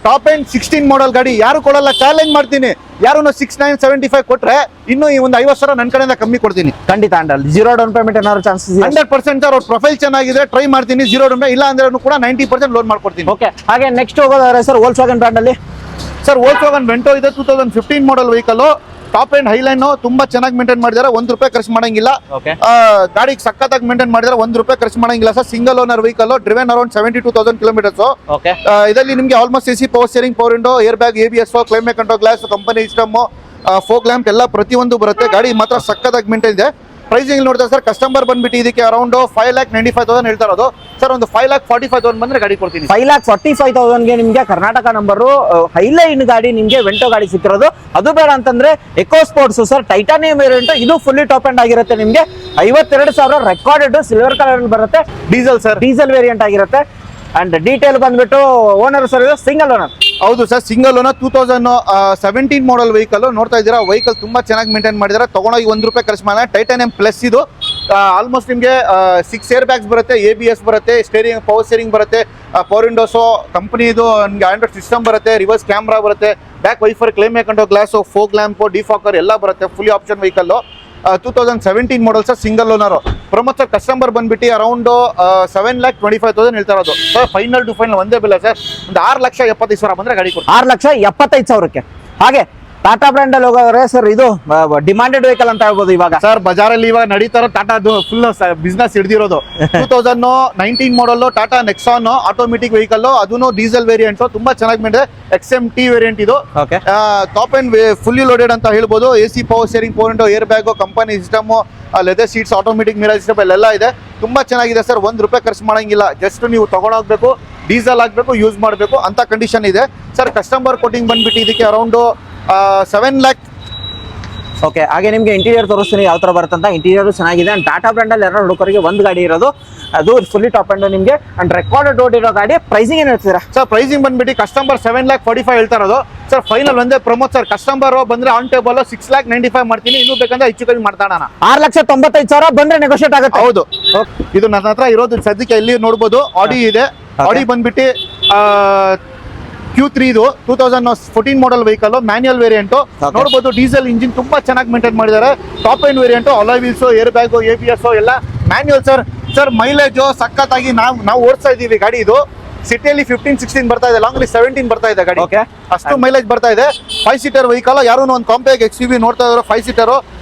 [SPEAKER 2] ಟಾಪ್ ಎಂಡ್ 16 ಮಾಡಲ್ ಗಾಡಿ. ಯಾರು ಕೊಡಲ್ಲ, ಚಾಲೆಂಜ್ ಮಾಡ್ತೀನಿ. ಯಾರು 6,975 ಕೊಟ್ರೆ ಇನ್ನು ಈ ಒಂದು 50,000 ನನ್ನ ಕಡೆಯಿಂದ ಕಮ್ಮಿ ಕೊಡ್ತೀನಿ.
[SPEAKER 1] ಖಂಡಿತ ಅಂಡಲ್ 0 ಡೌನ್ ಪೇಮೆಂಟ್ ಏನಾದ್ರು ಚಾನ್ಸಸ್
[SPEAKER 2] 100% ಅವ್ರ ಪ್ರೊಫೈಲ್ ಚೆನ್ನಾಗಿದೆ, ಟ್ರೈ ಮಾಡ್ತೀನಿ. 0 ಡೌನ್ ಇಲ್ಲ ಅಂದ್ರೆ ಕೂಡ 90% ಲೋನ್ ಮಾಡ್ಕೊಡ್ತೀನಿ.
[SPEAKER 1] ಓಕೆ, ಹಾಗೆ ನೆಕ್ಸ್ಟ್ ಹೋಗೋದಾದ್ರೆ ಸರ್ ವೋಲ್ಕ್ಸ್ವ್ಯಾಗನ್ ಬ್ರ್ಯಾಂಡ್ ಅಲ್ಲಿ
[SPEAKER 2] ಸರ್ ವೋಲ್ಕ್ಸ್ವ್ಯಾಗನ್ ವೆಂಟೋ ಇದೆ, 2015 ಮಾಡಲ್ ವೆಹಿಕಲ್, ಟಾಪ್ ಅಂಡ್ ಹೈಲೈನ್ ತುಂಬಾ ಚೆನ್ನಾಗಿ ಮೇಂಟೈನ್ ಮಾಡಿದ್ದಾರೆ, ₹1 ಖರ್ಚು ಮಾಡಂಗಿಲ್ಲ. ಗಾಡಿಗೆ ಸಖತ್ತಾಗಿ ಮೇಂಟೈನ್ ಮಾಡಿದ್ದಾರೆ, ₹1 ಖರ್ಚು ಮಾಡಂಗಿಲ್ಲ sir. Single owner vehicle, driven around 72,000 kilometres. ಇದರಲ್ಲಿ ನಿಮಗೆ almost AC, power steering, power window, air bag, ABS, climate control glass, company system, fog lamp ಎಲ್ಲ ಪ್ರತಿಯೊಂದು ಬರುತ್ತೆ. ಗಾಡಿ ಮಾತ್ರ ಸಖತ್ತಾಗಿ ಮೇಂಟೈನ್ ಇದೆ. ಪ್ರೈಸಿಂಗ್ ನೋಡಿದ್ರೆ ಸರ್ ಕಸ್ಟಮರ್ ಬಂದ್ಬಿಟ್ಟು ಇದಕ್ಕೆ ಅರೌಂಡ್ 5,95,000 ಹೇಳ್ತಾ ಇರೋದು. ಸರ್ ಒಂದು 5,45,000 ಬಂದ್ರೆ ಗಾಡಿ ಕೊಡ್ತೀನಿ.
[SPEAKER 1] 5,45,000 ಗೆ ನಿಮ್ಗೆ ಕರ್ನಾಟಕ ನಂಬರು ಹೈಲೈನ್ ಗಾಡಿ ನಿಮ್ಗೆ ವೆಂಟೋ ಗಾಡಿ ಸಿಕ್ಕಿರೋದು. ಅದು ಬೇಡ ಅಂತಂದ್ರೆ Eco Sports sir Titanium variant, ಇದು ಫುಲ್ಲಿ ಟಾಪ್ ಎಂಡ್ ಆಗಿರುತ್ತೆ. ನಿಮ್ಗೆ 52,000 ರೆಕಾರ್ಡೆಡ್ ಸಿಲ್ವರ್ ಕಲರ್ ಬರುತ್ತೆ.
[SPEAKER 2] ಡೀಸೆಲ್ ಸರ್,
[SPEAKER 1] ಡೀಸೆಲ್ ವೇರಿಯಂಟ್ ಆಗಿರುತ್ತೆ. ಅಂಡ್ ಡೀಟೇಲ್ ಬಂದ್ಬಿಟ್ಟು ಓನರ್ ಸರ್ ಇದು ಸಿಂಗಲ್ ಓನರ್.
[SPEAKER 2] ಹೌದು sir, single owner, 2017 model vehicle. ನೋಡ್ತಾ ಇದ್ದೀರಾ ವೆಹಿಕಲ್ ತುಂಬಾ ಚೆನ್ನಾಗಿ ಮೇಂಟೈನ್ ಮಾಡಿದ್ದಾರೆ. ತಗೊಂಡೋಗಿ ₹1 ಖರ್ಚು ಮಾಡಲ್ಲ. ಟೈಟಾನಿಯಂ ಪ್ಲಸ್ ಇದು. ಆಲ್ಮೋಸ್ಟ್ ನಿಮಗೆ 6 ಏರ್ ಬ್ಯಾಗ್ಸ್ ಬರುತ್ತೆ, ABS ಬರುತ್ತೆ, ಸ್ಟೇರಿಂಗ್, ಪವರ್ ಸ್ಟೇರಿಂಗ್ ಬರುತ್ತೆ, ಪವರ್ ವಿಂಡೋಸು, ಕಂಪನಿದು ನಿಮಗೆ ಆಂಡ್ರಾಯ್ಡ್ ಸಿಸ್ಟಮ್ ಬರುತ್ತೆ, ರಿವರ್ಸ್ ಕ್ಯಾಮ್ರಾ ಬರುತ್ತೆ, back wiper, climate control glass, fog lamp, defogger ಎಲ್ಲ ಬರುತ್ತೆ. Fully option vehicle, 2017 model sir, single owner. Pramod sir customer ಬಂದ್ಬಿಟ್ಟು ಅರೌಂಡ್ 7,25,000 ಹೇಳ್ತಾ ಇರೋದು. ಸರ್ ಫೈನಲ್ ಟು ಫೈನಲ್ ಒಂದೇ ಬೆಲೆ ಸರ್, ಒಂದು 6,75,000 ಬಂದ್ರೆ ಗಾಡಿ ಕೊಡ್ತೀನಿ.
[SPEAKER 1] 6,75,000ಕ್ಕೆ. ಹಾಗೆ ಟಾಟಾ ಬ್ರ್ಯಾಂಡ್ ಅಲ್ಲಿ ಹೋಗೋದ್ರೆ ಸರ್ ಇದು ಡಿಮಾಂಡೆಡ್ ವೆಹಿಕಲ್ ಅಂತ ಹೇಳ್ಬೋದು. ಇವಾಗ
[SPEAKER 2] ಸರ್ ಬಜಾರಲ್ಲಿ ಇವಾಗ ನಡೀತಾರೋ ಟಾಟಾದು ಫುಲ್ ಬಿಸ್ನೆಸ್ ಹಿಡಿದಿರೋದು. 2019 ಮಾಡಲ್ ಟಾಟಾ ನೆಕ್ಸಾನ್ ಆಟೋಮೆಟಿಕ್ ವೆಹಿಕಲ್, ಅದೂ ಡೀಸೆಲ್ ವೇರಿಯಂಟ್, ತುಂಬಾ ಚೆನ್ನಾಗಿ ಮಾಡಿದೆ. XMT ವೇರಿಯಂಟ್ ಇದು. ಟಾಪ್ ಅಂಡ್ ಫುಲ್ಲಿ ಲೋಡೆಡ್ ಅಂತ ಹೇಳ್ಬೋದು. AC, power steering, power window, air bag, company system, leather seats, automatic mirror system ಎಲ್ಲ ಇದೆ. ತುಂಬಾ ಚೆನ್ನಾಗಿದೆ ಸರ್. ₹1 ಖರ್ಚು ಮಾಡಂಗಿಲ್ಲ, ಜಸ್ಟ್ ನೀವು ತಗೊಂಡೋಗ್ಬೇಕು, ಡೀಸೆಲ್ ಹಾಕ್ಬೇಕು, ಯೂಸ್ ಮಾಡಬೇಕು ಅಂತ ಕಂಡೀಷನ್ ಇದೆ ಸರ್. ಕಸ್ಟಮರ್ ಕೋಟಿಂಗ್ ಬಂದ್ಬಿಟ್ಟು ಇದಕ್ಕೆ ಅರೌಂಡ್ 7 lakh.
[SPEAKER 1] ಓಕೆ, ಹಾಗೆ ನಿಮಗೆ ಇಂಟೀರಿಯರ್ ತೋರಿಸ್ತೀನಿ ಯಾವ ತರ ಬರುತ್ತೆ ಅಂತ. ಇಂಟೀರಿಯರ್ ಚೆನ್ನಾಗಿದೆ. ಅಂಡ್ ಟಾಟಾ ಬ್ರ್ಯಾಂಡ್ ಅಲ್ಲಿ ಎರಡು ಹುಡುಗರಿಗೆ ಒಂದು ಗಾಡಿ ಇರೋದು, ಅದು ಫುಲ್ಲಿ ಟಾಪ್ ಅಂಡ್ ನಿಮಗೆ. ಅಂಡ್ ರೆಕಾರ್ಡ್ ರೋಡ್ ಇರೋ ಗಾಡಿ. ಪ್ರೈಸಿಂಗ್ ಏನು ಹೇಳ್ತೀರಾ
[SPEAKER 2] ಸರ್? ಪ್ರೈಸಿಂಗ್ ಬಂದ್ಬಿಟ್ಟು ಕಸ್ಟಮರ್ 7,45,000 ಹೇಳ್ತಾ ಇರೋದು ಸರ್. ಫೈನಲ್ ಒಂದೇ ಪ್ರಮೋದ್ ಸರ್, ಕಸ್ಟಮರ್ ಬಂದ್ರೆ ಆನ್ ಟೇಬಲ್ 6,95,000 ಮಾಡ್ತೀನಿ. ಇನ್ನೂ ಬೇಕಂದ್ರೆ ಹೆಚ್ಚು ಕಮ್ಮಿ ಮಾಡ್ತಾಣ.
[SPEAKER 1] 6,95,000 ಬಂದ್ರೆ ನೆಗೋಷಿಯೇಟ್ ಆಗುತ್ತೆ.
[SPEAKER 2] ಹೌದು, ಇದು ನನ್ನ ಹತ್ರ ಇರೋದು ಸದ್ಯಕ್ಕೆ ಎಲ್ಲಿ ನೋಡ್ಬೋದು. ಆಡಿ ಇದೆ. ಆಡಿ ಬಂದ್ಬಿಟ್ಟು Q3 ಇದು 2014 ಮಾಡಲ್ ವೆಹಿಕಲ್, ಮ್ಯಾನ್ಯಲ್ ವೇರಿಯಂಟ್ ನೋಡಬಹುದು. ಡೀಸೆಲ್ ಇಂಜಿನ್ ತುಂಬಾ ಚೆನ್ನಾಗಿ ಮೇಂಟೈನ್ ಮಾಡಿದ್ದಾರೆ. Top end variant, alloy wheels, air bag, ABS ಎಲ್ಲ ಮ್ಯಾನ್ಯಲ್ ಸರ್. ಸರ್ ಮೈಲೇಜ್ ಸಖತ್ತಾಗಿ ನಾವು ಓಡಿಸ್ತಾ ಇದೀವಿ ಗಾಡಿ. ಇದು ಸಿಟಿಯಲ್ಲಿ 15-16 ಬರ್ತಾ ಇದೆ, ಲಾಂಗ್ ಅಲ್ಲಿ 17 ಬರ್ತಾ ಇದೆ ಗಾಡಿ. ಅಷ್ಟು ಮೈಲೇಜ್ ಬರ್ತಾ ಇದೆ. 5 ಸೀಟರ್ ವೆಹಿಕಲ್. ಯಾರು ಒಂದು ಕಾಂಪ್ಯಾಕ್ಟ್ XUV ನೋಡ್ತಾ ಇದ್ರು 5 ಸೀಟರ್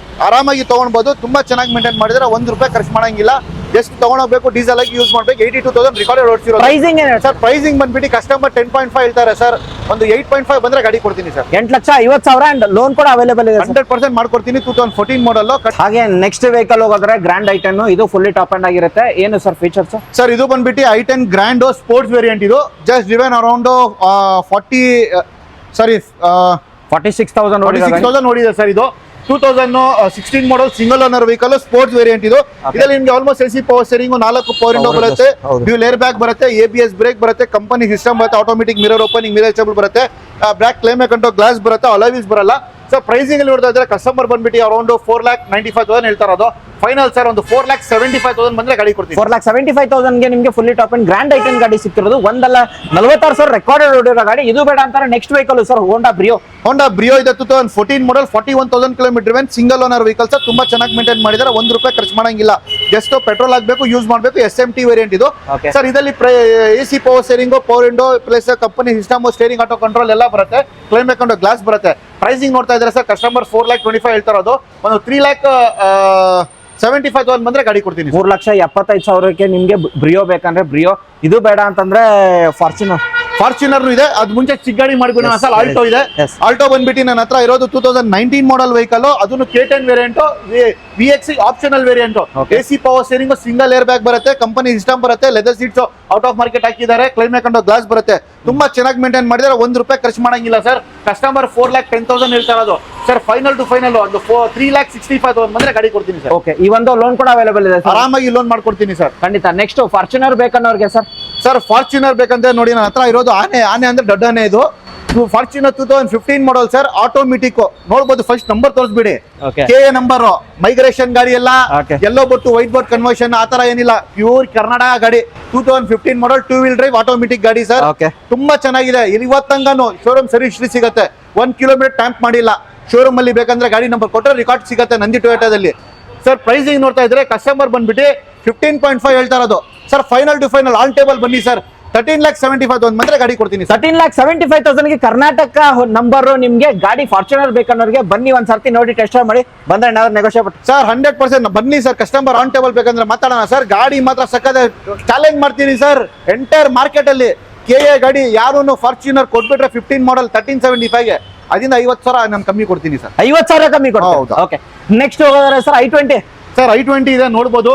[SPEAKER 2] ಆರಾಮಾಗಿ ತಗೊಳ್ಬಹುದು. ತುಂಬಾ ಚೆನ್ನಾಗಿ ಮೇಂಟೈನ್ ಮಾಡಿದ್ರೆ ₹1 ಖರ್ಚು ಮಾಡಂಗಿಲ್ಲ. ಜಸ್ಟ್ ತಗೊಂಡೋಗ್ಬೇಕು, ಡೀಸೆಲ್ ಆಗಿ ಯೂಸ್ ಮಾಡ್ಬೇಕು. 82,000 ರೆಕಾರ್ಡೆಡ್ ಓಡಿಸಿರೋ.
[SPEAKER 1] ಪ್ರೈಸಿಂಗ್ ಏನು
[SPEAKER 2] ಸರ್? ಪ್ರೈಸಿಂಗ್ ಬಂದ್ಬಿಟ್ಟು ಕಸ್ಟಮರ್ 10.5 ಹೇಳ್ತಾರೆ ಸರ್. ಒಂದು 8.5 ಬಂದ್ರೆ ಗಾಡಿ ಕೊಡ್ತೀನಿ ಸರ್.
[SPEAKER 1] 8,50,000 ಅಂಡ್ ಲೋನ್ ಕೂಡ ಅವೈಲೇಬಲ್ ಇದೆ.
[SPEAKER 2] 100% ಮಾಡ್ಕೊಡ್ತೀನಿ. 2014 ಮಾಡಲ್.
[SPEAKER 1] ಹಾಗೆ ನೆಕ್ಸ್ಟ್ ವೆಹಿಕಲ್ ಹೋಗೋದ್ರೆ ಗ್ರ್ಯಾಂಡ್ ಐಟನ್. ಇದು ಫುಲ್ಲಿ ಟಾಪ್ ಅಂಡ್ ಆಗಿರುತ್ತೆ. ಏನು ಸರ್ ಫೀಚರ್ಸ್?
[SPEAKER 2] ಸರ್ ಇದು ಬಂದ್ಬಿಟ್ಟು i10 ಗ್ರ್ಯಾಂಡ್ ಸ್ಪೋರ್ಟ್ಸ್ ವೇರಿಯಂಟ್. ಇದು ಜಸ್ಟ್ ಡ್ರಿವೆನ್ ಅರೌಂಡ್ 46,000 ನೋಡಿದೆ ಸರ್. ಇದು 2016 ಮಾಡಲ್ single owner vehicle, sports variant. ಇದು ಇದರಲ್ಲಿ ನಿಮಗೆ almost AC, power steering, 4 power window ಬರುತ್ತೆ, ಡ್ಯೂಲ್ ಏರ್ ಬ್ಯಾಗ್ ಬರುತ್ತೆ, ABS ಬ್ರೇಕ್ ಬರುತ್ತೆ, ಕಂಪನಿ ಸಿಸ್ಟಮ್ ಬರುತ್ತೆ, automatic mirror opening, mirror stable ಬರುತ್ತೆ, ಬ್ಯಾಕ್ ಕ್ಲೈಮೇಟ್ ಕಂಟ್ರೋಲ್ ಗ್ಲಾಸ್ ಬರುತ್ತೆ, ಅಲಾಯ್ ವೀಲ್ಸ್ ಬರಲ್ಲ. ಸರ್ ಪ್ರೈಸಿಂಗ್ ಅಲ್ಲಿ ನೋಡ್ತಾ ಇದ್ರೆ ಕಸ್ಟಮರ್ ಬಂದ್ಬಿಟ್ಟು ಅರೌಂಡ್ 4,95,000 ಹೇಳ್ತಾ ಇರೋದು. ಫೈನಲ್ ಸರ್ ಒಂದು 4,75,000 ಬಂದ್ರೆ ಗಾಡಿ ಕೊಡ್ತೀನಿ.
[SPEAKER 1] 4,75,000 ಗೆ ನಿಮಗೆ fully top and grand i ten ಗಾಡಿ ಸಿಕ್ತಿರೋದು. ಒಂದಲ್ಲ 46,000 ರೆಕಾರ್ಡೆಡ್ ಓಡಿರೋ ಗಾಡಿ. ಇದು ಬೇಡ ಅಂತಾರೆ next vehicle sir Honda Brio. ಇದೆ 2014 ಮಾಡಲ್, 41,000 kilometre driven, single owner vehicle sir. ತುಂಬಾ ಚೆನ್ನಾಗಿ ಮೇಂಟೈನ್ ಮಾಡಿದ್ದಾರೆ. ₹1 ಖರ್ಚು ಮಾಡಂಗಿಲ್ಲ. ಜಸ್ಟ್ ಪೆಟ್ರೋಲ್ ಹಾಕ್ಬೇಕು, ಯೂಸ್ ಮಾಡಬೇಕು. SMT ವೇರಿಯಂಟ್ ಇದು ಸರ್. ಇದರಲ್ಲಿ AC, power steering, power window plus company system, steering auto control ಎಲ್ಲ ಬರುತ್ತೆ, ಕ್ಲೈಮೇಟ್ ಕಂಟ್ರೋಲ್ ಗ್ಲಾಸ್ ಬರುತ್ತೆ. ಪ್ರೈಸಿಂಗ್ ನೋಡ್ತಾ ಇದ್ದಾರೆ ಸರ್, ಕಸ್ಟಮರ್ 4,25,000 ಹೇಳ್ತಾ ಇರೋದು. ಒಂದು 3,75,000 ಬಂದ್ರೆ ಗಾಡಿ ಕೊಡ್ತೀನಿ. 3,75,000ಕ್ಕೆ ನಿಮ್ಗೆ ಬ್ರಿಯೋ ಬೇಕಂದ್ರೆ ಬ್ರಿಯೋ. ಇದು ಬೇಡ ಅಂತಂದ್ರೆ
[SPEAKER 2] ಫಾರ್ಚುನರ್ ಇದೆ, ಅದ್ ಮುಂಚೆ ಚಿಕ್ಕ ಗಾಡಿ ಮಾಡ್ಬಿಡೋಣ ಸರ್. ಆಲ್ಟೋ ಇದೆ,
[SPEAKER 1] Yes.
[SPEAKER 2] ಆಲ್ಟೋ ಬಂದ್ಬಿಟ್ಟು ನನ್ನ ಹತ್ರ ಇರೋದು 2019 ಮಾಡಲ್ ವೆಹಿಕಲ್. ಅದನ್ನು K10 variant, VXC optional variant.
[SPEAKER 1] Okay.
[SPEAKER 2] AC power steering, single air bag ಬರುತ್ತೆ, ಕಂಪನಿ ಸಿಸ್ಟಮ್ ಬರುತ್ತೆ, leather seats out of market ಹಾಕಿದ್ದಾರೆ, ಕ್ಲೈಮ್ ಹಾಕೊಂಡು ಗ್ಲಾಸ್ ಬರುತ್ತೆ. ತುಂಬಾ ಚೆನ್ನಾಗಿ ಮೇಂಟೈನ್ ಮಾಡಿದ್ರೆ ₹1 ಖರ್ಚು ಮಾಡಂಗಿಲ್ಲ ಸರ್. ಕಸ್ಟಮರ್ 4,10,000 ಹೇಳ್ತಾ ಇರೋದು ಸರ್. ಫೈನಲ್ ಟು ಫೈನಲ್ ಒಂದು 3,65,000 ಬಂದ್ರೆ ಗಾಡಿ ಕೊಡ್ತೀನಿ ಸರ್.
[SPEAKER 1] ಓಕೆ, ಈ ಒಂದು ಲೋನ್ ಕೂಡ ಅವೈಲೇಬಲ್ ಇದೆ ಸರ್.
[SPEAKER 2] ಆರಾಮಾಗಿ ಲೋನ್ ಮಾಡ್ಕೊಡ್ತೀನಿ ಸರ್.
[SPEAKER 1] ಖಂಡಿತ. ನೆಕ್ಸ್ಟ್ ಫಾರ್ಚುನರ್ ಬೇಕನ್ನೋರ್ಗೆ ಸರ್.
[SPEAKER 2] ಸರ್ ಫಾರ್ಚುನರ್ ಬೇಕಂದ್ರೆ ನೋಡಿ ನನ್ನ ಹತ್ರ ಇರೋದು ಆನೆ ಅಂದ್ರೆ ದೊಡ್ಡ ಆನೆ ಇದು. ಫಾರ್ಚುನರ್ 2015 ಮಾಡಲ್ ಸರ್, ಆಟೋಮೆಟಿಕ್ ನೋಡ್ಬೋದು. ಫಸ್ಟ್ ನಂಬರ್ ತೋರಿಸ್ಬಿಡಿ,
[SPEAKER 1] Okay.
[SPEAKER 2] K number. ಮೈಗ್ರೇಷನ್ ಗಾಡಿ ಎಲ್ಲ
[SPEAKER 1] Okay.
[SPEAKER 2] ಎಲ್ಲೋ ಬೋರ್ಡ್ ವೈಟ್ ಬೋರ್ಡ್ ಕನ್ವರ್ಷನ್ ಆತರ ಏನಿಲ್ಲ, ಪ್ಯೂರ್ ಕರ್ನಾಟಕ ಗಾಡಿ. 2015 ಮಾಡಲ್ 2 ವೀಲ್ ಡ್ರೈವ್ ಆಟೋಮೆಟಿಕ್ ಗಾಡಿ ಸರ್.
[SPEAKER 1] Okay.
[SPEAKER 2] ತುಂಬಾ ಚೆನ್ನಾಗಿದೆ. ಇವತ್ತಂಗಾನು ಶೋರೂಮ್ ಸರ್ವಿಸ್ ಹಿಸ್ಟ್ರಿ ಸಿಗುತ್ತೆ. 1 ಕಿಲೋಮೀಟರ್ ಟ್ಯಾಂಪ್ ಮಾಡಿಲ್ಲ. ಶೋರೂಮ್ ಅಲ್ಲಿ ಬೇಕಂದ್ರೆ ಗಾಡಿ ನಂಬರ್ ಕೊಟ್ಟರೆ ರೆಕಾರ್ಡ್ ಸಿಗುತ್ತೆ ನಂದಿ ಟೊಯೋಟಾದಲ್ಲಿ. ಸರ್ ಪ್ರೈಸಿಂಗ್ ನೋಡ್ತಾ ಇದ್ರೆ ಕಸ್ಟಮರ್ ಬಂದ್ಬಿಟ್ಟು 15.5 ಹೇಳ್ತಾ ಇರೋದು sir. Final to final on table ಬನ್ನಿ ಸರ್. 13,75,000 ಬಂದ್ರೆ ಗಾಡಿ ಕೊಡ್ತೀನಿ ಸರ್.
[SPEAKER 1] 13,75,000 ಗೆ ಕರ್ನಾಟಕ ನಂಬರ್ ನಿಮ್ಗೆ ಗಾಡಿ ಫಾರ್ಚುನರ್ ಬೇಕನ್ನೋರ್ಗೆ ಬನ್ನಿ ಒಂದ್ ಸರ್ತಿ ನೋಡಿ ಟೆಸ್ಟ್ ಮಾಡಿ ಬಂದ್ರೆ ಏನಾದ್ರು ನೆಗೋಷಿಯೇಟ್
[SPEAKER 2] ಸರ್ 100% ಬನ್ನಿ ಸರ್. ಕಸ್ಟಮರ್ ಆನ್ ಟೇಬಲ್ ಬೇಕಂದ್ರೆ ಮಾತಾಡೋಣ ಸರ್. ಗಾಡಿ ಮಾತ್ರ ಸಕ್ಕದ ಚಾಲೆಂಜ್ ಮಾಡ್ತೀನಿ ಸರ್. ಎಂಟೈರ್ ಮಾರ್ಕೆಟ್ ಅಲ್ಲಿ KA ಗಾಡಿ ಯಾರು ಫಾರ್ಚುನರ್ ಕೊಟ್ಬಿಟ್ರೆ 15 ಮಾಡಲ್ 1375 ಗೆ ಅದರಿಂದ 50,000 ನಾನು ಕಮ್ಮಿ ಕೊಡ್ತೀನಿ ಸರ್.
[SPEAKER 1] 50,000 ಕಮ್ಮಿ ಕೊಡ್ತೀವಿ.
[SPEAKER 2] ಹೌದು.
[SPEAKER 1] ಓಕೆ, ನೆಕ್ಸ್ಟ್ ಹೋಗೋದಾರೆ ಸರ್ i20.
[SPEAKER 2] ಸರ್ i20 ಇದೆ ನೋಡ್ಬೋದು.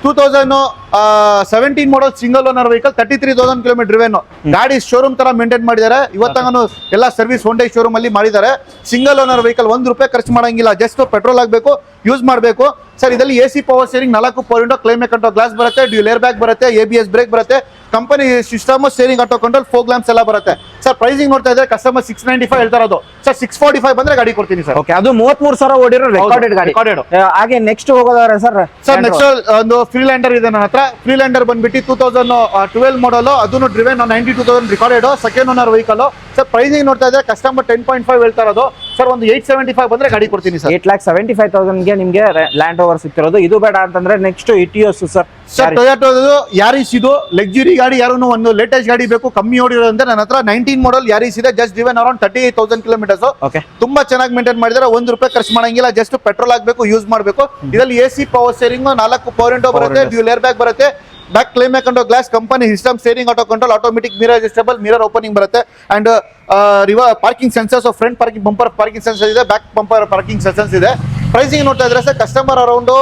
[SPEAKER 2] 2017 model single owner vehicle, 33,000 kilometre driven. ಗಾಡಿ ಶೋರೂಮ್ ತರ ಮೇಂಟೈನ್ ಮಾಡಿದ್ದಾರೆ. ಇವತ್ತಾನು ಎಲ್ಲ ಸರ್ವಿಸ್ ಹೊಂಡೈ ಶೋರೂಮ್ ಅಲ್ಲಿ ಮಾಡಿದ್ದಾರೆ. ಸಿಂಗಲ್ ಓನರ್ ವೆಹಿಕಲ್, ₹1 ಖರ್ಚು ಮಾಡಂಗಿಲ್ಲ. ಜಸ್ಟ್ ಪೆಟ್ರೋಲ್ ಆಗಬೇಕು, ಯೂಸ್ ಮಾಡಬೇಕು ಸರ್. ಇದರಲ್ಲಿ AC power steering, 4 power window, climate control glass ಬರುತ್ತೆ, ಡ್ಯೂಲ್ ಏರ್ ಬ್ಯಾಗ್ ಬರುತ್ತೆ, ABS ಬ್ರೇಕ್ ಬರುತ್ತೆ, company system, steering auto control, fog lamps ಎಲ್ಲ ಬರುತ್ತೆ ಸರ್. ಪ್ರೈಸಿಂಗ್ ನೋಡ್ತಾ ಇದ್ರೆ ಕಸ್ಟಮರ್ 695 ಹೇಳ್ತಾ ಇರೋದು ಸರ್. 645 ಬಂದ್ರೆ ಗಾಡಿ ಕೊಡ್ತೀನಿ ಸರ್.
[SPEAKER 1] ಓಕೆ, ಅದು 33,000 ಓಡಿರೋ ರೆಕಾರ್ಡೆಡ್ ಗಾಡಿ.
[SPEAKER 2] Recorded.
[SPEAKER 1] ಹಾಗೆ ನೆಕ್ಸ್ಟ್ ಹೋಗೋದಾರೆ ಸರ್.
[SPEAKER 2] ಸರ್ ನೆಕ್ಸ್ಟ್ ಒಂದು ಫ್ರೀಲ್ಯಾಂಡರ್ ಇದೆ ನನ್ನ ಹತ್ರ. ಫ್ರೀಲ್ಯಾಂಡರ್ ಬಂದ್ಬಿಟ್ಟು 2012 ಮಾಡಲ್, ಅದನ್ನು driven 92,000 recorded, second owner vehicle sir. Pricing ನೋಡ್ತಾ ಇದ್ರೆ ಕಸ್ಟಮರ್ 10.5 ಹೇಳ್ತಾ ಇರೋದು ಸರ್. ಒಂದು 875 ಬಂದ್ರೆ ಗಾಡಿ ಕೊಡ್ತೀನಿ ಸರ್.
[SPEAKER 1] 8,75,000 ಗೆ ನಿಮ್ಗೆ ಲ್ಯಾಂಡ್ ಓವರ್ ಸಿಗ್ತಿರೋದು. ಇದು ಬೇಡ ಅಂತಂದ್ರೆ next Etios sir.
[SPEAKER 2] Sir ಟೊಯೋಟೋದು Yaris, ಇದು ಲಕ್ಸುರಿ ಗಾಡಿ. ಯಾರು ಒಂದು ಲೇಟೆಸ್ಟ್ ಗಾಡಿ ಬೇಕು ಕಮ್ಮಿ ಓಡಿರೋದಂದ್ರೆ ನನ್ನ ಹತ್ರ 19 ಮಾಡಲ್ ಯಾರಿಸ್ ಇದೆ. Just driven around 38,000 kilometres.
[SPEAKER 1] Okay,
[SPEAKER 2] ತುಂಬಾ ಚೆನ್ನಾಗಿ ಮೇಂಟೈನ್ ಮಾಡಿದ್ರೆ ₹1 ಖರ್ಚು ಮಾಡಂಗಿಲ್ಲ. ಜಸ್ಟ್ ಪೆಟ್ರೋಲ್ ಆಗಬೇಕು, ಯೂಸ್ ಮಾಡಬೇಕು. ಇದರಲ್ಲಿ AC power steering, 4 power window ಬರುತ್ತೆ, ಡ್ಯೂಲ್ ಏರ್ ಬ್ಯಾಗ್ ಬರುತ್ತೆ, ಬ್ಯಾಕ್ ಕ್ಲೈಮ್ ಹಾಕೊಂಡು glass, company system, steering auto control, automatic mirror adjustable, mirror opening ಬರುತ್ತೆ. And parking sensors, front parking bumper parking sensor ಇದೆ, back bumper parking sensors ಇದೆ. Pricing ನೋಡ್ತಾ ಇದ್ರೆ sir customer around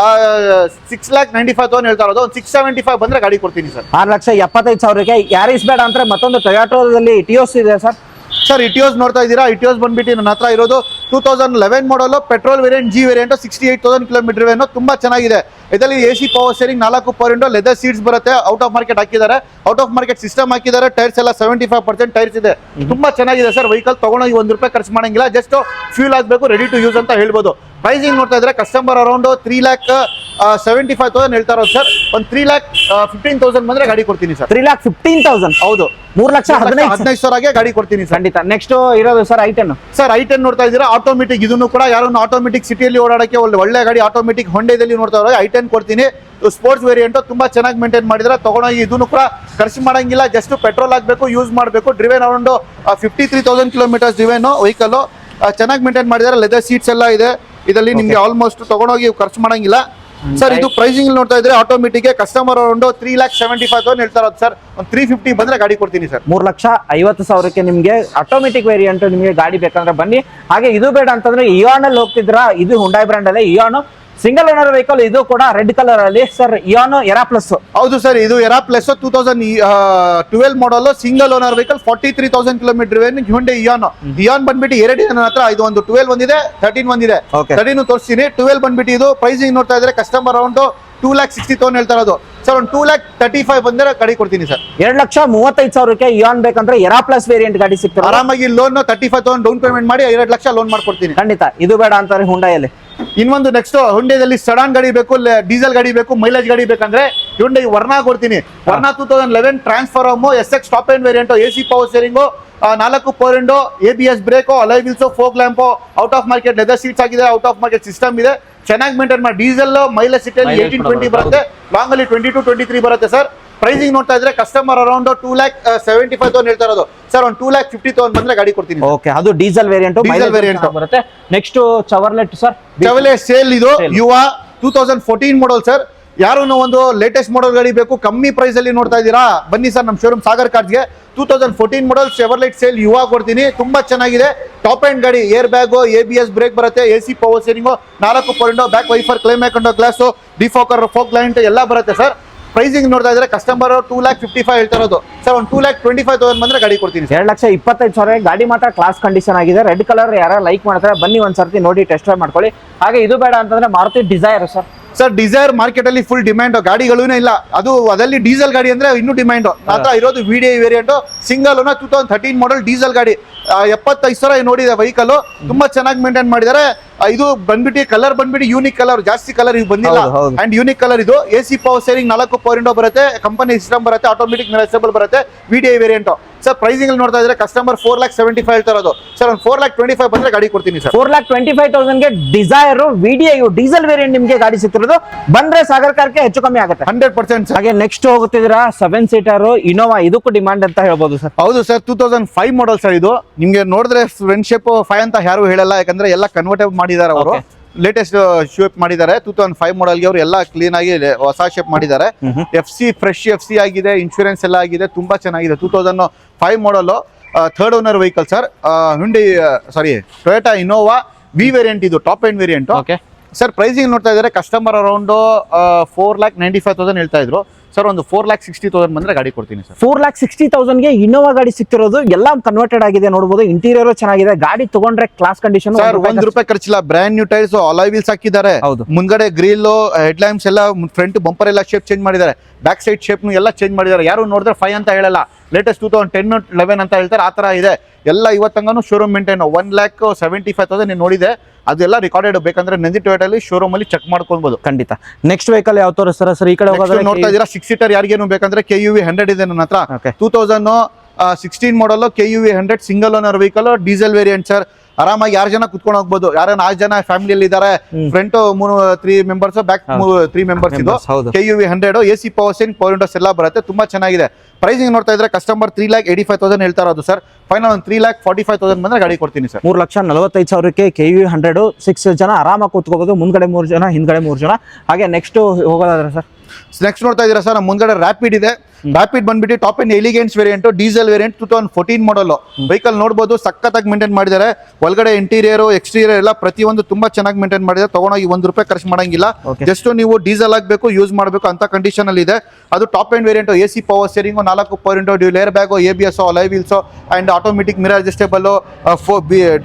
[SPEAKER 2] 6,95,000 ಹೇಳ್ತಾ ಇರೋದು. 675 ಬಂದ್ರೆ ಗಾಡಿ ಕೊಡ್ತೀನಿ ಸರ್.
[SPEAKER 1] 6,75,000 ಯಾರಿಸ್ ಬೇಡ ಅಂದ್ರೆ ಮತ್ತೊಂದು ಟೊಯೋಟೋದಲ್ಲಿ ಇಟಿಯೋಸ್ ಇದೆ ಸರ್.
[SPEAKER 2] ಸರ್ ಇಟಿಯೋಸ್ ನೋಡ್ತಾ ಇದ್ದೀರಾ. ಇಟಿಯೋಸ್ ಬಂದ್ಬಿಟ್ಟು ನನ್ನ ಹತ್ರ ಇರೋದು 2011 model, petrol variant, G variant, 68,000 kilometre ವೇನು. ತುಂಬಾ ಚೆನ್ನಾಗಿದೆ. ಇದರಲ್ಲಿ AC power steering, 4 power window, leather seats ಬರುತ್ತೆ, ಔಟ್ ಆಫ್ ಮಾರ್ಕೆಟ್ ಹಾಕಿದ್ದಾರೆ, ಔಟ್ ಆಫ್ ಮಾರ್ಕೆಟ್ ಸಿಸ್ಟಮ್ ಹಾಕಿದ್ದಾರೆ. ಟೈರ್ಸ್ ಎಲ್ಲ 75% ಟೈರ್ಸ್ ಇದೆ. ತುಂಬಾ ಚೆನ್ನಾಗಿದೆ ಸರ್. ವೆಹಿಕಲ್ ತಗೊಂಡೋಗಿ ₹1 ಖರ್ಚು ಮಾಡಂಗಿಲ್ಲ. ಜಸ್ಟ್ ಫ್ಯೂಲ್ ಆಗಬೇಕು, ರೆಡಿ ಟು ಯೂಸ್ ಅಂತ ಹೇಳ್ಬೋದು. ಪ್ರೈಸಿಂಗ್ ನೋಡ್ತಾ ಇದ್ರೆ ಕಸ್ಟಮರ್ ಅರೌಂಡ್ 3,75,000 ಹೇಳ್ತಾ ಇರೋದು ಸರ್. ಒಂದು 3,15,000 ಬಂದ್ರೆ ಗಾಡಿ ಕೊಡ್ತೀನಿ ಸರ್.
[SPEAKER 1] 3,15,000.
[SPEAKER 2] ಹೌದು,
[SPEAKER 1] 3,15,000
[SPEAKER 2] ಗಾಡಿ ಕೊಡ್ತೀನಿ ಸರ್.
[SPEAKER 1] ಖಂಡಿತ. ನೆಕ್ಸ್ಟ್ ಇರೋದು ಸರ್ i10.
[SPEAKER 2] ಸರ್ i10 ನೋಡ್ತಾ ಇದ್ದೀರಾ. ಆಟೋಮೆಟಿಕ್, ಇದನ್ನು ಕೂಡ ಯಾರು ಆಟೋಮೆಟಿಕ್ ಸಿಟಿಯಲ್ಲಿ ಓಡಾಡಕ್ಕೆ ಒಳ್ಳೆ ಗಾಡಿ. ಆಟೋಮೆಟಿಕ್ ಹೊಂಡೈದಲ್ಲಿ ನೋಡ್ತಾ ಇರೋ i10 ಕೊಡ್ತೀನಿ. ಸ್ಪೋರ್ಟ್ಸ್ ವೇರಿಯಂಟ್, ತುಂಬಾ ಚೆನ್ನಾಗಿ ಮೇಂಟೈನ್ ಮಾಡಿದ್ರೆ ತಗೊಂಡೋಗಿ ಇದನ್ನು ಕೂಡ ಖರ್ಚು ಮಾಡಂಗಿಲ್ಲ. ಜಸ್ಟ್ ಪೆಟ್ರೋಲ್ ಆಗಬೇಕು, ಯೂಸ್ ಮಾಡಬೇಕು. Driven around 53,000 kilometres driven vehicle. ಚೆನ್ನಾಗಿ ಮೇಂಟೈನ್ ಮಾಡಿದ್ದಾರೆ. ಲೆದರ್ ಸೀಟ್ಸ್ ಎಲ್ಲ ಇದೆ ಇದರಲ್ಲಿ. ನಿಮ್ಗೆ ಆಲ್ಮೋಸ್ಟ್ ತಗೊಂಡೋಗಿ ಖರ್ಚು ಮಾಡಂಗಿಲ್ಲ ಸರ್. ಇದು ಪ್ರೈಸಿಂಗ್ ನೋಡ್ತಾ ಇದ್ರೆ ಆಟೋಮೆಟಿಕ್ ಕಸ್ಟಮರ್ ಅರೌಂಡ್ 3,75,000 ಹೇಳ್ತಾ ಇರೋದು ಸರ್. ಒಂದು 350 ಬಂದ್ರೆ ಗಾಡಿ ಕೊಡ್ತೀನಿ ಸರ್.
[SPEAKER 1] 3,50,000 ನಿಮ್ಗೆ ಆಟೋಮೆಟಿಕ್ ವೇರಿಯಂಟ್ ನಿಮ್ಗೆ ಗಾಡಿ ಬೇಕಂದ್ರೆ ಬನ್ನಿ. ಹಾಗೆ ಇದು ಬೇಡ ಅಂತಂದ್ರೆ ಇಯಾನ್ ಅಲ್ಲಿ ಹೋಗ್ತಿದ್ರ. ಇದು ಹುಂಡೈ ಬ್ರ್ಯಾಂಡ್ ಅಲ್ಲೇ ಇಯಾನ್ ಸಿಂಗಲ್ ಓನರ್ ವೆಹಿಕಲ್. ಇದು ಕೂಡ ರೆಡ್ ಕಲರ್ ಅಲ್ಲಿ ಸರ್. Eon Era Plus.
[SPEAKER 2] ಹೌದು ಸರ್, ಇದು Era Plus 2012 model, single owner vehicle, 43,000 kilometre Hyundai Eon. Eon ಬಂದ್ಬಿಟ್ಟು ಎರಡಿದೆ ನನ್ನ ಹತ್ರ. ಇದು ಒಂದು 12 ಒಂದಿದೆ, 13 ಒಂದಿದೆ. 13 ತೋರಿಸ್ತೀನಿ. 12 ಬಂದ್ಬಿಟ್ಟು ಇದು ಪ್ರೈಸಿಂಗ್ ನೋಡ್ತಾ ಇದ್ರೆ ಕಸ್ಟಮರ್ ಅರೌಂಡ್ 2,60,000 ಹೇಳ್ತಾ ಇರೋದು ಸರ್. ಒಂದು 2,35,000 ಬಂದ್ರೆ ಗಾಡಿ ಕೊಡ್ತೀನಿ ಸರ್.
[SPEAKER 1] 2,35,000 ಇಯಾನ್ ಬೇಕಂದ್ರೆ ಎರಾ ಪ್ಲಸ್ ವೇರಿಯಂಟ್ ಗಾಡಿ ಸಿಗ್ತದೆ.
[SPEAKER 2] ಆರಾಮಾಗಿ ಲೋನ್ 35,000 ಡೌನ್ ಪೇಮೆಂಟ್ ಮಾಡಿ 2 ಲಕ್ಷ ಲೋನ್ ಮಾಡ್ಕೊಡ್ತೀನಿ.
[SPEAKER 1] ಖಂಡಿತ. ಇದು ಬೇಡ ಅಂತಾರೆ ಹುಂಡೈಯಲ್ಲಿ.
[SPEAKER 2] ಇನ್ನೊಂದು ನೆಕ್ಸ್ಟ್ ಹುಂಡೈದಲ್ಲಿ ಸಡಾನ್ ಗಾಡಿ ಬೇಕು, ಡೀಸೆಲ್ ಗಾಡಿ ಬೇಕು, ಮೈಲೇಜ್ ಗಾಡಿ ಬೇಕಂದ್ರೆ ಹುಂಡೈ ವರ್ನಾ ಕೊಡ್ತೀನಿ. Verna 2011 transform, SX top end variant, AC power steering, 4 power window, ABS brake, alloy wheels, fog lamp, out of market leather seats ಆಗಿದೆ, ಔಟ್ ಆಫ್ ಮಾರ್ಕೆಟ್ ಸಿಸ್ಟಮ್ ಇದೆ. ಚೆನ್ನಾಗಿ ಮೇಂಟೈನ್ ಮಾಡಿ. Diesel mileage ಸಿಟಿಯಲ್ಲಿ 18-20 ಬರುತ್ತೆ, long ಅಲ್ಲಿ 22-23 ಬರುತ್ತೆ sir. Pricing ನೋಡ್ತಾ ಇದ್ರೆ ಕಸ್ಟಮರ್ ಅರೌಂಡ್ 2,75,000 ಹೇಳ್ತಾ ಇರೋದು ಸರ್. ಒಂದು 2,50,000 ಬಂದ್ರೆ ಗಾಡಿ ಕೊಡ್ತೀನಿ.
[SPEAKER 1] ಓಕೆ, ಅದು ಡೀಸೆಲ್ ವೇರಿಯಂಟ್.
[SPEAKER 2] ಡೀಸೆಲ್ ವೇರಿಯಂಟ್
[SPEAKER 1] ಬರುತ್ತೆ. Next Chevrolet sir.
[SPEAKER 2] Chevrolet sale ಇದು ಯುವ 2014 ಮಾಡಲ್ ಸರ್. ಯಾರು ಒಂದು ಲೇಟೆಸ್ಟ್ ಮಾಡಲ್ ಗಾಡಿ ಬೇಕು ಕಮ್ಮಿ ಪ್ರೈಸ್ ಅಲ್ಲಿ ನೋಡ್ತಾ ಇದ್ದೀರಾ, ಬನ್ನಿ ಸರ್ ನಮ್ಮ ಶೋರೂಮ್ ಸಾಗರ್ ಕಾರ್ಸ್ಗೆ. 2014 ಮಾಡಲ್ ಶೆವರ್ಲೆಟ್ ಸೇಲ್ ಯುವ ಕೊಡ್ತೀನಿ, ತುಂಬಾ ಚೆನ್ನಾಗಿದೆ. ಟಾಪ್ ಎಂಡ್ ಗಾಡಿ, ಏರ್ ಬ್ಯಾಗು, ABS ಬ್ರೇಕ್ ಬರುತ್ತೆ, AC power steering, 4 power back wiper, climate ಅಂಡೋ ಗ್ಲಾಸು, ಡಿಫಾಕರ್, ಫೋಕ್ ಲೈಟ್ ಎಲ್ಲ ಬರುತ್ತೆ ಸರ್. ಪ್ರೈಸಿಂಗ್ ನೋಡ್ತಾ ಇದ್ರೆ ಕಸ್ಟಮರ್ 2,55,000 ಹೇಳ್ತಾ ಇರೋದು ಸರ್. ಒಂದು 2,25,000 ಬಂದ್ರೆ ಗಾಡಿ ಕೊಡ್ತೀನಿ.
[SPEAKER 1] 2,25,000 ಗಾಡಿ ಮಾತ್ರ ಕ್ಲಾಸ್ ಕಂಡೀಷನ್ ಆಗಿದೆ. ರೆಡ್ ಕಲರ್ ಯಾರು ಲೈಕ್ ಮಾಡ್ತಾರೆ ಬನ್ನಿ ಒಂದ್ಸರ್ತಿ ನೋಡಿ ಟೆಸ್ಟ್ ಡ್ರೈವ್ ಮಾಡ್ಕೊಳ್ಳಿ. ಹಾಗೆ ಇದು ಬೇಡ ಅಂತಂದ್ರೆ Maruti Dzire
[SPEAKER 2] sir Dzire market ಅಲ್ಲಿ ಫುಲ್ ಡಿಮ್ಯಾಂಡ್, ಗಾಡಿಗಳೂ ಇಲ್ಲ. ಅದು ಅದರಲ್ಲಿ ಡೀಸೆಲ್ ಗಾಡಿ ಅಂದ್ರೆ ಇನ್ನೂ ಡಿಮ್ಯಾಂಡ್. ಮಾತ್ರ ಇರೋದು VDI ವೇರಿಯಂಟ್ ಸಿಂಗಲ್ 2013 ಮಾಡಲ್ ಡೀಸೆಲ್ ಗಾಡಿ, 75,000 ನೋಡಿದೆ ವೆಹಿಕಲ್. ತುಂಬಾ ಚೆನ್ನಾಗಿ ಮೇಂಟೈನ್ ಮಾಡಿದ್ದಾರೆ. ಇದು ಬಂದ್ಬಿಟ್ಟು ಕಲರ್ ಬಂದ್ಬಿಟ್ಟು ಯೂನಿಕ್ ಕಲರ್, ಜಾಸ್ತಿ ಕಲರ್ ಇದು ಬಂದಿಲ್ಲ. ಅಂಡ್ ಯೂನಿಕ್ ಕಲರ್ ಇದು. AC power steering, 4 power window ಬರುತ್ತೆ, ಕಂಪನಿ ಸಿಸ್ಟಮ್ ಬರುತ್ತೆ, ಆಟೋಮೆಟಿಕ್ ಮಿರರ್ಸಬಲ್ ಬರುತ್ತೆ, VDI ವೇರಿಯಂಟ್ ಸರ್. ಪ್ರೈಸಿಂಗ್ ಅಲ್ಲಿ ನೋಡ್ತಾ ಇದ್ರೆ ಕಸ್ಟಮರ್ 4,75,000 ಹೇಳ್ತಾ ಇರೋದು ಸರ್. ಒಂದು 4,25,000 ಬಂದ್ರೆ ಗಾಡಿ ಕೊಡ್ತೀನಿ ಸರ್.
[SPEAKER 1] 4,25,000ಗೆ ಡಿಸೈರ್ VDI ಡೀಸೆಲ್ ವೇರಿಯಂಟ್ ನಿಮಗೆ ಗಾಡಿ ಸಿಗ್ತಿರೋದು. ಬಂದ್ರೆ ಸಾಗರ್ ಕಾರ್ಗೆ ಹೆಚ್ಚು ಕಮ್ಮಿ ಆಗುತ್ತೆ
[SPEAKER 2] 100%.
[SPEAKER 1] ಹಾಗೆ ನೆಕ್ಸ್ಟ್ ಹೋಗುತ್ತಿದ್ದೀರಾ 7 ಸೀಟರ್ ಇನೋವಾ, ಇದಕ್ಕೂ ಡಿಮಾಂಡ್ ಅಂತ ಹೇಳ್ಬೋದು ಸರ್.
[SPEAKER 2] ಹೌದು ಸರ್, 2005 ಮಾಡಲ್ ಸರ್. ಇದು ನಿಮ್ಗೆ ನೋಡಿದ್ರೆ ಫ್ರಂಟ್ ಶೇಪ್ 5 ಅಂತ ಯಾರು ಹೇಳಲ್ಲ, ಯಾಕಂದ್ರೆ ಎಲ್ಲ ಕನ್ವರ್ಟೇಬಲ್ ಮಾಡಿದ್ದಾರೆ ಅವರು. ಲೇಟೆಸ್ಟ್ ಶೇಪ್ ಮಾಡಿದ್ದಾರೆ 2005 ಮಾಡಲ್ಗೆ ಅವರು ಎಲ್ಲ ಕ್ಲೀನ್ ಆಗಿ ಹೊಸ ಶೇಪ್ ಮಾಡಿದ್ದಾರೆ. FC ಫ್ರೆಶ್ FC ಆಗಿದೆ, ಇನ್ಶೂರೆನ್ಸ್ ಎಲ್ಲ ಆಗಿದೆ, ತುಂಬಾ ಚೆನ್ನಾಗಿದೆ. 2005 model, 3rd owner vehicle sir. Toyota Innova V variant, ಇದು top end variant sir. Pricing ನೋಡ್ತಾ ಇದ್ದಾರೆ ಕಸ್ಟಮರ್ ಅರೌಂಡ್ 4,95,000 ಹೇಳ್ತಾ ಇದ್ರು ಸರ್. ಒಂದು 4,60,000 ಬಂದ್ರೆ ಗಾಡಿ ಕೊಡ್ತೀನಿ ಸರ್.
[SPEAKER 1] 4,60,000ಗೆ ಇನೋವಾ ಗಾಡಿ ಸಿಗ್ತಿರೋದು. ಎಲ್ಲ ಕನ್ವರ್ಟೆಡ್ ಆಗಿದೆ ನೋಡಬಹುದು. ಇಂಟೀರಿಯರ್ ಚೆನ್ನಾಗಿದೆ. ಗಾಡಿ ತಗೊಂಡ್ರೆ ಕ್ಲಾಸ್ ಕಂಡೀಷನ್
[SPEAKER 2] ಸರ್. ₹1 ಖರ್ಚಿಲ್ಲ. Brand new tyres, alloy wheels ಹಾಕಿದ್ದಾರೆ. ಮುಂದ್ಗಡೆ ಗ್ರಿಲ್, ಹೆಡ್ ಲ್ಯಾಂಪ್ಸ್ ಎಲ್ಲ, ಫ್ರಂಟ್ ಬಂಪರ್ ಎಲ್ಲ ಶೇಪ್ ಚೇಂಜ್ ಮಾಡಿದ್ದಾರೆ, ಬ್ಯಾಕ್ ಸೈಡ್ ಶೇಪ್ ಎಲ್ಲ ಚೇಂಜ್ ಮಾಡಿದ್ದಾರೆ. ಯಾರು ನೋಡಿದ್ರೆ 5 ಅಂತ ಹೇಳಲ್ಲ, ಲೇಟೆಸ್ಟ್ 2010, 11 ಅಂತ ಹೇಳ್ತಾರೆ. ಆ ತರ ಇದೆ ಎಲ್ಲ. ಇವತ್ತಂಗಾನು ಶೋರೂಮ್ ಮೇಂಟೈನ್. 1,75,000 ನೀನು ನೋಡಿದೆ, ಅದೆಲ್ಲ ರಿಕಾರ್ಡೆಡ್. ಬೇಕಂದ್ರೆ ನಂದಿ ಟೊಯೋಟಾ ಅಲ್ಲಿ ಶೋರೂಮ್ ಅಲ್ಲಿ ಚೆಕ್ ಮಾಡ್ಕೊಳ್ಬಹುದು ಖಂಡಿತ.
[SPEAKER 1] ನೆಕ್ಸ್ಟ್ ವೆಹಿಕಲ್ ಯಾವ ತರ ಸರ್? ಈ ಕಡೆ
[SPEAKER 2] ನೋಡ್ತಾ ಇದೀರಾ 6 ಸೀಟರ್. ಯಾರಿಗೇನು ಬೇಕಂದ್ರೆ KUV 100 ಇದೆ ನನ್ನ ಹತ್ರ. 2016 ಮಾಡಲ್ KUV 100 single owner vehicle, diesel variant sir. ಆರಾಮಾಗಿ 6 ಜನ ಕುತ್ಕೊಂಡು ಹೋಗ್ಬೋದು. ಯಾರು 4 ಜನ ಫ್ಯಾಮಿಲಿಯಲ್ಲಿ ಇದ್ದಾರೆ, ಫ್ರಂಟ್ 3 ಮೆಂಬರ್ಸ್, ಬ್ಯಾಕ್ 3 ಮೆಂಬರ್ಸ್. ಇದು KUV 100 AC power steering, power Windows ಎಲ್ಲ ಬರುತ್ತೆ, ತುಂಬಾ ಚೆನ್ನಾಗಿದೆ. ಪ್ರೈಸಿಂಗ್ ನೋಡ್ತಾ ಇದ್ರೆ ಕಸ್ಟಮರ್ 3,85,000 ಹೇಳ್ತಾ ಇರೋದು ಸರ್. ಫೈನಲ್ ಒಂದು 3,45,000 ಬಂದ್ರೆ ಗಾಡಿ ಕೊಡ್ತೀನಿ ಸರ್.
[SPEAKER 1] 3,45,000ಕ್ಕೆ KUV 100, 6 ಜನ ಆರಾಮಾಗಿ ಕೂತ್ಕೋಬಹುದು. ಮುಂದ್ಗಡೆ 3 ಜನ, ಹಿಂದ್ಗಡೆ 3 ಜನ. ಹಾಗೆ ನೆಕ್ಸ್ಟ್ ಹೋಗೋದಾದ್ರೆ ಸರ್,
[SPEAKER 2] ನೆಕ್ಸ್ಟ್ ನೋಡ್ತಾ ಇದೀರಾ ಸರ್, ನಮ್ಮ ಮುಂದ್ಗಡೆ ರ್ಯಾಪಿಡ್ ಇದೆ. ರ್ಯಾಪಿಡ್ ಬಂದ್ಬಿಟ್ಟು top end elegance variant, diesel variant, 2014 ಮಾಡಲ್ ವೆಹಿಕಲ್. ನೋಡಬಹುದು ಸಖತ್ತಾಗಿ ಮೇಂಟೈನ್ ಮಾಡಿದ್ದಾರೆ. ಒಳಗಡೆ ಇಂಟೀರಿಯರ್, ಎಕ್ಸ್ಟೀರಿಯರ್ ಎಲ್ಲ ಪ್ರತಿಯೊಂದು ತುಂಬಾ ಚೆನ್ನಾಗಿ ಮೇಂಟೈನ್ ಮಾಡಿದ್ದಾರೆ. ತಗೊಂಡೋಗಿ ₹1 ಖರ್ಚು ಮಾಡಂಗಿಲ್ಲ. ಜಸ್ಟ್ ನೀವು ಡೀಸೆಲ್ ಆಗಬೇಕು, ಯೂಸ್ ಮಾಡಬೇಕು ಅಂತ ಕಂಡೀಷನ್ ಅಲ್ಲಿ ಇದೆ. ಅದು top end variant, AC power steering, 4 power window, dual air bag, ABS, alloy wheels and automatic mirror adjustable,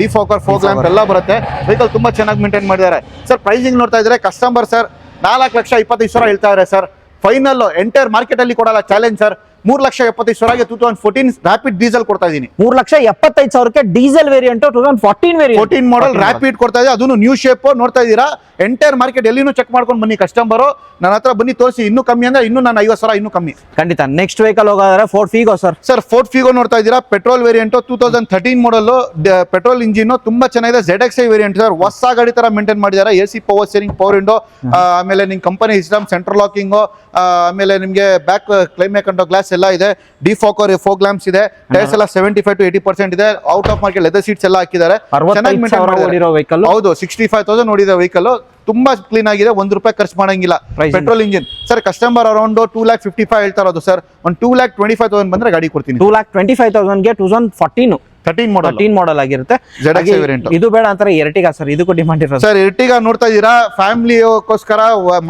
[SPEAKER 2] defogger, fog lamp ಎಲ್ಲ ಬರುತ್ತೆ. ವೆಹಿಕಲ್ ತುಂಬಾ ಚೆನ್ನಾಗಿ ಮೇಂಟೈನ್ ಮಾಡಿದ್ದಾರೆ ಸರ್. ಪ್ರೈಸಿಂಗ್ ನೋಡ್ತಾ ಇದ್ರೆ ಕಸ್ಟಮರ್ ಸರ್ 4,25,000 ಹೇಳ್ತಾ ಇದ್ದಾರೆ ಸರ್. ಫೈನಲ್ ಎಂಟೈರ್ ಮಾರ್ಕೆಟ್ ಅಲ್ಲಿ ಕೊಡಲ್ಲ, ಚಾಲೆಂಜ್ ಸರ್. 3,75,000 2014 ರ್ಯಾಪಿಡ್ ಡೀಸೆಲ್ ಕೊಡ್ತಾ ಇದೀನಿ.
[SPEAKER 1] 3,75,000ಕ್ಕೆ ಡೀಸೆಲ್ ವೇರಿಯಂಟ್ 2014
[SPEAKER 2] ಮಾಡಲ್ ರ್ಯಾಪಿಡ್ ಕೊಡ್ತಾ ಇದೆ. ಅದನ್ನು ನ್ಯೂ ಶೇಪ್ ನೋಡ್ತಾ ಇದೀರಾ. ಎಂಟೈರ್ ಮಾರ್ಕೆಟ್ ಎಲ್ಲಿನೂ ಚೆಕ್ ಮಾಡ್ಕೊಂಡು ಬನ್ನಿ ಕಸ್ಟಮರ್. ನನ್ನ ಹತ್ರ ಬನ್ನಿ ತೋರಿಸಿ. ಇನ್ನೂ ಕಮ್ಮಿ ಅಂದ್ರೆ ಇನ್ನೂ ನಾನು 50,000 ಇನ್ನೂ ಕಮ್ಮಿ
[SPEAKER 1] ಖಂಡಿತ. ನೆಕ್ಸ್ಟ್ ವೆಹಿಕಲ್ ಹೋಗೋದಾದ್ರೆ Ford Figo sir.
[SPEAKER 2] Ford Figo ನೋಡ್ತಾ ಇದೀರಾ. ಪೆಟ್ರೋಲ್ ವೇರಿಯಂಟ್, 2013 ಮಾಡಲ್, ಪೆಟ್ರೋಲ್ ಇಂಜಿನ್, ತುಂಬಾ ಚೆನ್ನಾಗಿದೆ. ZXi variant sir. ಹೊಸ ಗಾಡಿ ತರ ಮೇಂಟೈನ್ ಮಾಡಿದ್ದಾರೆ. AC power steering, power window, ಆಮೇಲೆ ನಿಮ್ ಕಂಪನಿ ಸಿಸ್ಟಮ್, ಸೆಂಟ್ರಲ್ ಲಾಕಿಂಗ್, ಆಮೇಲೆ ನಿಮ್ಗೆ ಬ್ಯಾಕ್ ಕ್ಲೈಮ್ಯಾಕ್ ಅಂಡೋ ಗ್ಲಾಸ್ ಎಲ್ಲ ಇದೆ. ಡಿಫಾಕರ್, ಫೋಕ್ ಲ್ಯಾಂಪ್ಸ್ ಇದೆ. ಟೈರ್ಸ್ ಎಲ್ಲ 75 to 80% ಇದೆ. Out of market leather seats ಎಲ್ಲ ಹಾಕಿದ್ದಾರೆ. ಚೆನ್ನಾಗಿ ಮೇಂಟೈನ್ ಮಾಡಿದ್ದಾರೆ. ಹೌದು, 65,000 ನೋಡಿದ ವೆಹಿಕಲ್. ತುಂಬಾ ಕ್ಲೀನ್ ಆಗಿದೆ. ₹1 ಖರ್ಚು ಮಾಡಂಗಿಲ್ಲ. Petrol engine sir. Customer around 2,55,000 ಹೇಳ್ತಾ ಇರೋದು ಸರ್. ಒಂದು 2,25,000 ಬಂದ್ರೆ ಗಾಡಿ ಕೊಡ್ತೀನಿ.
[SPEAKER 1] 2,25,000ಗೆ 2013 ಮಾಡಲ್ ಆಗಿರುತ್ತೆ. ಇದು ಬೇಡ ಅಂತಾರೆ ಎರ್ಟಿಗಾ ಸರ್. ಇದಕ್ಕೂ ಡಿಮಾಂಡ್ ಇರೋದು
[SPEAKER 2] ಸರ್. ಎರ್ಟಿಗಾ ನೋಡ್ತಾ ಇದೀರಾ, ಫ್ಯಾಮಿಲಿಗೋಸ್ಕರ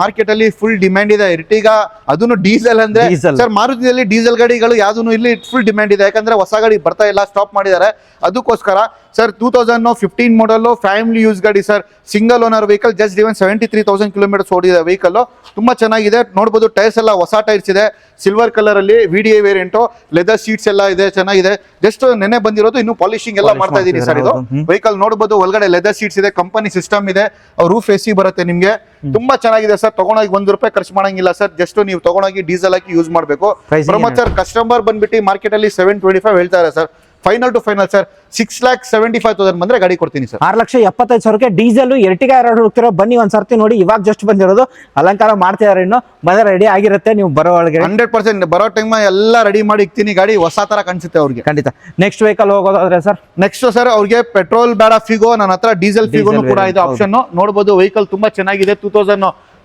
[SPEAKER 2] ಮಾರ್ಕೆಟ್ ಅಲ್ಲಿ ಫುಲ್ ಡಿಮ್ಯಾಂಡ್ ಇದೆ ಎರ್ಟಿಗಾ. ಅದನ್ನು ಡೀಸೆಲ್ ಅಂದ್ರೆ ಸರ್. ಮಾರುತಿಯಲ್ಲಿ ಡೀಸೆಲ್ ಗಾಡಿಗಳು ಯಾವ್ದು ಇಲ್ಲಿ ಫುಲ್ ಡಿಮ್ಯಾಂಡ್ ಇದೆ. ಯಾಕಂದ್ರೆ ಹೊಸ ಗಾಡಿ ಬರ್ತಾ ಇಲ್ಲ, ಸ್ಟಾಪ್ ಮಾಡಿದ್ದಾರೆ. ಅದಕ್ಕೋಸ್ಕರ ಸರ್ 2015 ಮಾಡಲ್ ಫ್ಯಾಮಿಲಿ ಯೂಸ್ ಗಾಡಿ sir. Single owner vehicle. Just even 73,000 kilometres ಓಡಿದೆ ವೆಹಿಕಲ್. ತುಂಬಾ ಚೆನ್ನಾಗಿದೆ. ನೋಡಬಹುದು ಟೈರ್ಸ್ ಎಲ್ಲ ಹೊಸ ಟೈರ್ಸ್ ಇದೆ. ಸಿಲ್ವರ್ ಕಲರ್ ಅಲ್ಲಿ VDI ವೇರಿಯಂಟ್, ಲೆದರ್ ಸೀಟ್ಸ್ ಎಲ್ಲ ಇದೆ, ಚೆನ್ನಾಗಿದೆ. ಜಸ್ಟ್ ನೆನೆ ಬಂದಿರೋದು, ಇನ್ನು ಪಾಲಿಶಿಂಗ್ ಎಲ್ಲ ಮಾಡ್ತಾ ಇದೀನಿ ಸರ್. ಇದು ವೆಹಿಕಲ್ ನೋಡಬಹುದು ಒಳಗಡೆ ಲೆದರ್ ಸೀಟ್ಸ್ ಇದೆ, ಕಂಪನಿ ಸಿಸ್ಟಮ್ ಇದೆ, ರೂಫ್ AC ಬರುತ್ತೆ ನಿಮ್ಗೆ. ತುಂಬಾ ಚೆನ್ನಾಗಿದೆ ಸರ್. ತಗೊಂಡೋಗಿ ₹1 ಖರ್ಚು ಮಾಡಂಗಿಲ್ಲ ಸರ್. ಜಸ್ಟ್ ನೀವು ತಗೊಂಡೋಗಿ ಡೀಸೆಲ್ ಹಾಕಿ ಯೂಸ್ ಮಾಡಬೇಕು. ಪ್ರಮೋದ್ ಸರ್, ಕಸ್ಟಮರ್ ಬಂದ್ಬಿಟ್ಟು ಮಾರ್ಕೆಟ್ ಅಲ್ಲಿ 725 ಹೇಳ್ತಾರೆ sir. Final to final sir 6,75,000 ಬಂದ್ರೆ ಗಾಡಿ ಕೊಡ್ತೀನಿ ಸರ್.
[SPEAKER 1] 6,75,000ಕ್ಕೆ ಡೀಸೆಲ್ ಎರ್ಟಿಗಾ 2 ಹೋಗ್ತಿರೋ. ಬನ್ನಿ ಒಂದ್ಸರ್ತಿ ನೋಡಿ. ಇವಾಗ ಜಸ್ಟ್ ಬಂದಿರೋದು, ಅಲಂಕಾರ ಮಾಡ್ತಿದಾರೆ. ಇನ್ನು ಬಂದ್ರೆ ರೆಡಿ ಆಗಿರುತ್ತೆ. ನೀವು ಬರೋ ಒಳಗೆ
[SPEAKER 2] 100% ಬರೋ ಟೈಮ್ ಎಲ್ಲ ರೆಡಿ ಮಾಡಿ ಇಕ್ತೀನಿ. ಗಾಡಿ ಹೊಸ ತರ ಕಾಣಿಸುತ್ತೆ ಅವ್ರಿಗೆ
[SPEAKER 1] ಖಂಡಿತ. ನೆಕ್ಸ್ಟ್ ವೆಹಿಕಲ್ ಹೋಗೋದಾದ್ರೆ ಸರ್,
[SPEAKER 2] ನೆಕ್ಸ್ಟ್ ಸರ್ ಅವ್ರಿಗೆ ಪೆಟ್ರೋಲ್ ಬೇಡ ಫಿಗೋ. ನನ್ನ ಹತ್ರ ಡೀಸೆಲ್ ಫಿಗೋನು ಕೂಡ ಇದೆ ಆಪ್ಷನ್. ನೋಡಬಹುದು ವೆಹಿಕಲ್ ತುಂಬಾ ಚೆನ್ನಾಗಿದೆ.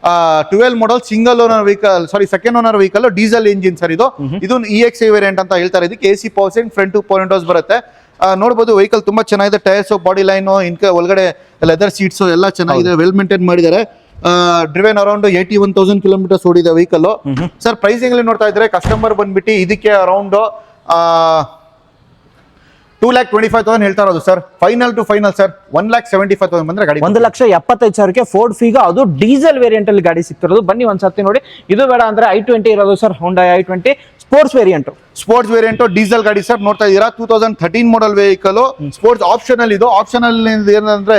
[SPEAKER 2] 12 model single owner vehicle, sorry second owner vehicle, diesel engine sir ಇದು. ಇದು EXI ವೇರಿಯಂಟ್ ಅಂತ ಹೇಳ್ತಾರೆ. ಇದಕ್ಕೆ AC power steering, front power windows ಬರುತ್ತೆ. ನೋಡಬಹುದು ವೆಹಿಕಲ್ ತುಂಬಾ ಚೆನ್ನಾಗಿದೆ. ಟೈರ್ಸ್, ಬಾಡಿ ಲೈನ್, ಒಳಗಡೆ ಲೆದರ್ ಸೀಟ್ಸ್ ಎಲ್ಲ ಚೆನ್ನಾಗಿದೆ, ವೆಲ್ ಮೇಂಟೈನ್ ಮಾಡಿದ್ದಾರೆ. ಡ್ರಿವೆನ್ ಅರೌಂಡ್ 81,000 ಕಿಲೋಮೀಟರ್ಸ್ ಓಡಿದೆ ವೆಹಿಕಲ್. ಸರ್ ಪ್ರೈಸಿಂಗ್ ಅಲ್ಲಿ ನೋಡ್ತಾ ಇದ್ರೆ ಕಸ್ಟಮರ್ ಬಂದ್ಬಿಟ್ಟು ಇದಕ್ಕೆ ಅರೌಂಡ್ 2,25,000 ಹೇಳ್ತಾ ಇರೋದು sir. Final to final sir 1,75,000 ಬಂದ್ರೆ ಗಾಡಿ
[SPEAKER 1] 1,75,000 ಫೋರ್ಡ್ ಫಿಗೋ, ಅದು ಡೀಸೆಲ್ ವೇರಿಯಂಟ್ ಅಲ್ಲಿ ಗಾಡಿ ಸಿಗ್ತಿರೋದು. ಬನ್ನಿ ಒಂದ್ಸರ್ತಿ ನೋಡಿ. ಇದು ಬೇಡ ಅಂದ್ರೆ i20 ಇರೋದು sir, Honda i20 sports variant diesel ಗಾಡಿ ಸರ್. ನೋಡ್ತಾ ಇದೀರಾ 2013 ಮಾಡಲ್ ವೆಹಿಕಲ್, ಸ್ಪೋರ್ಟ್ಸ್ ಆಪ್ಷನಲ್. ಇದು ಆಪ್ಷನಲ್ ಏನಂದ್ರೆ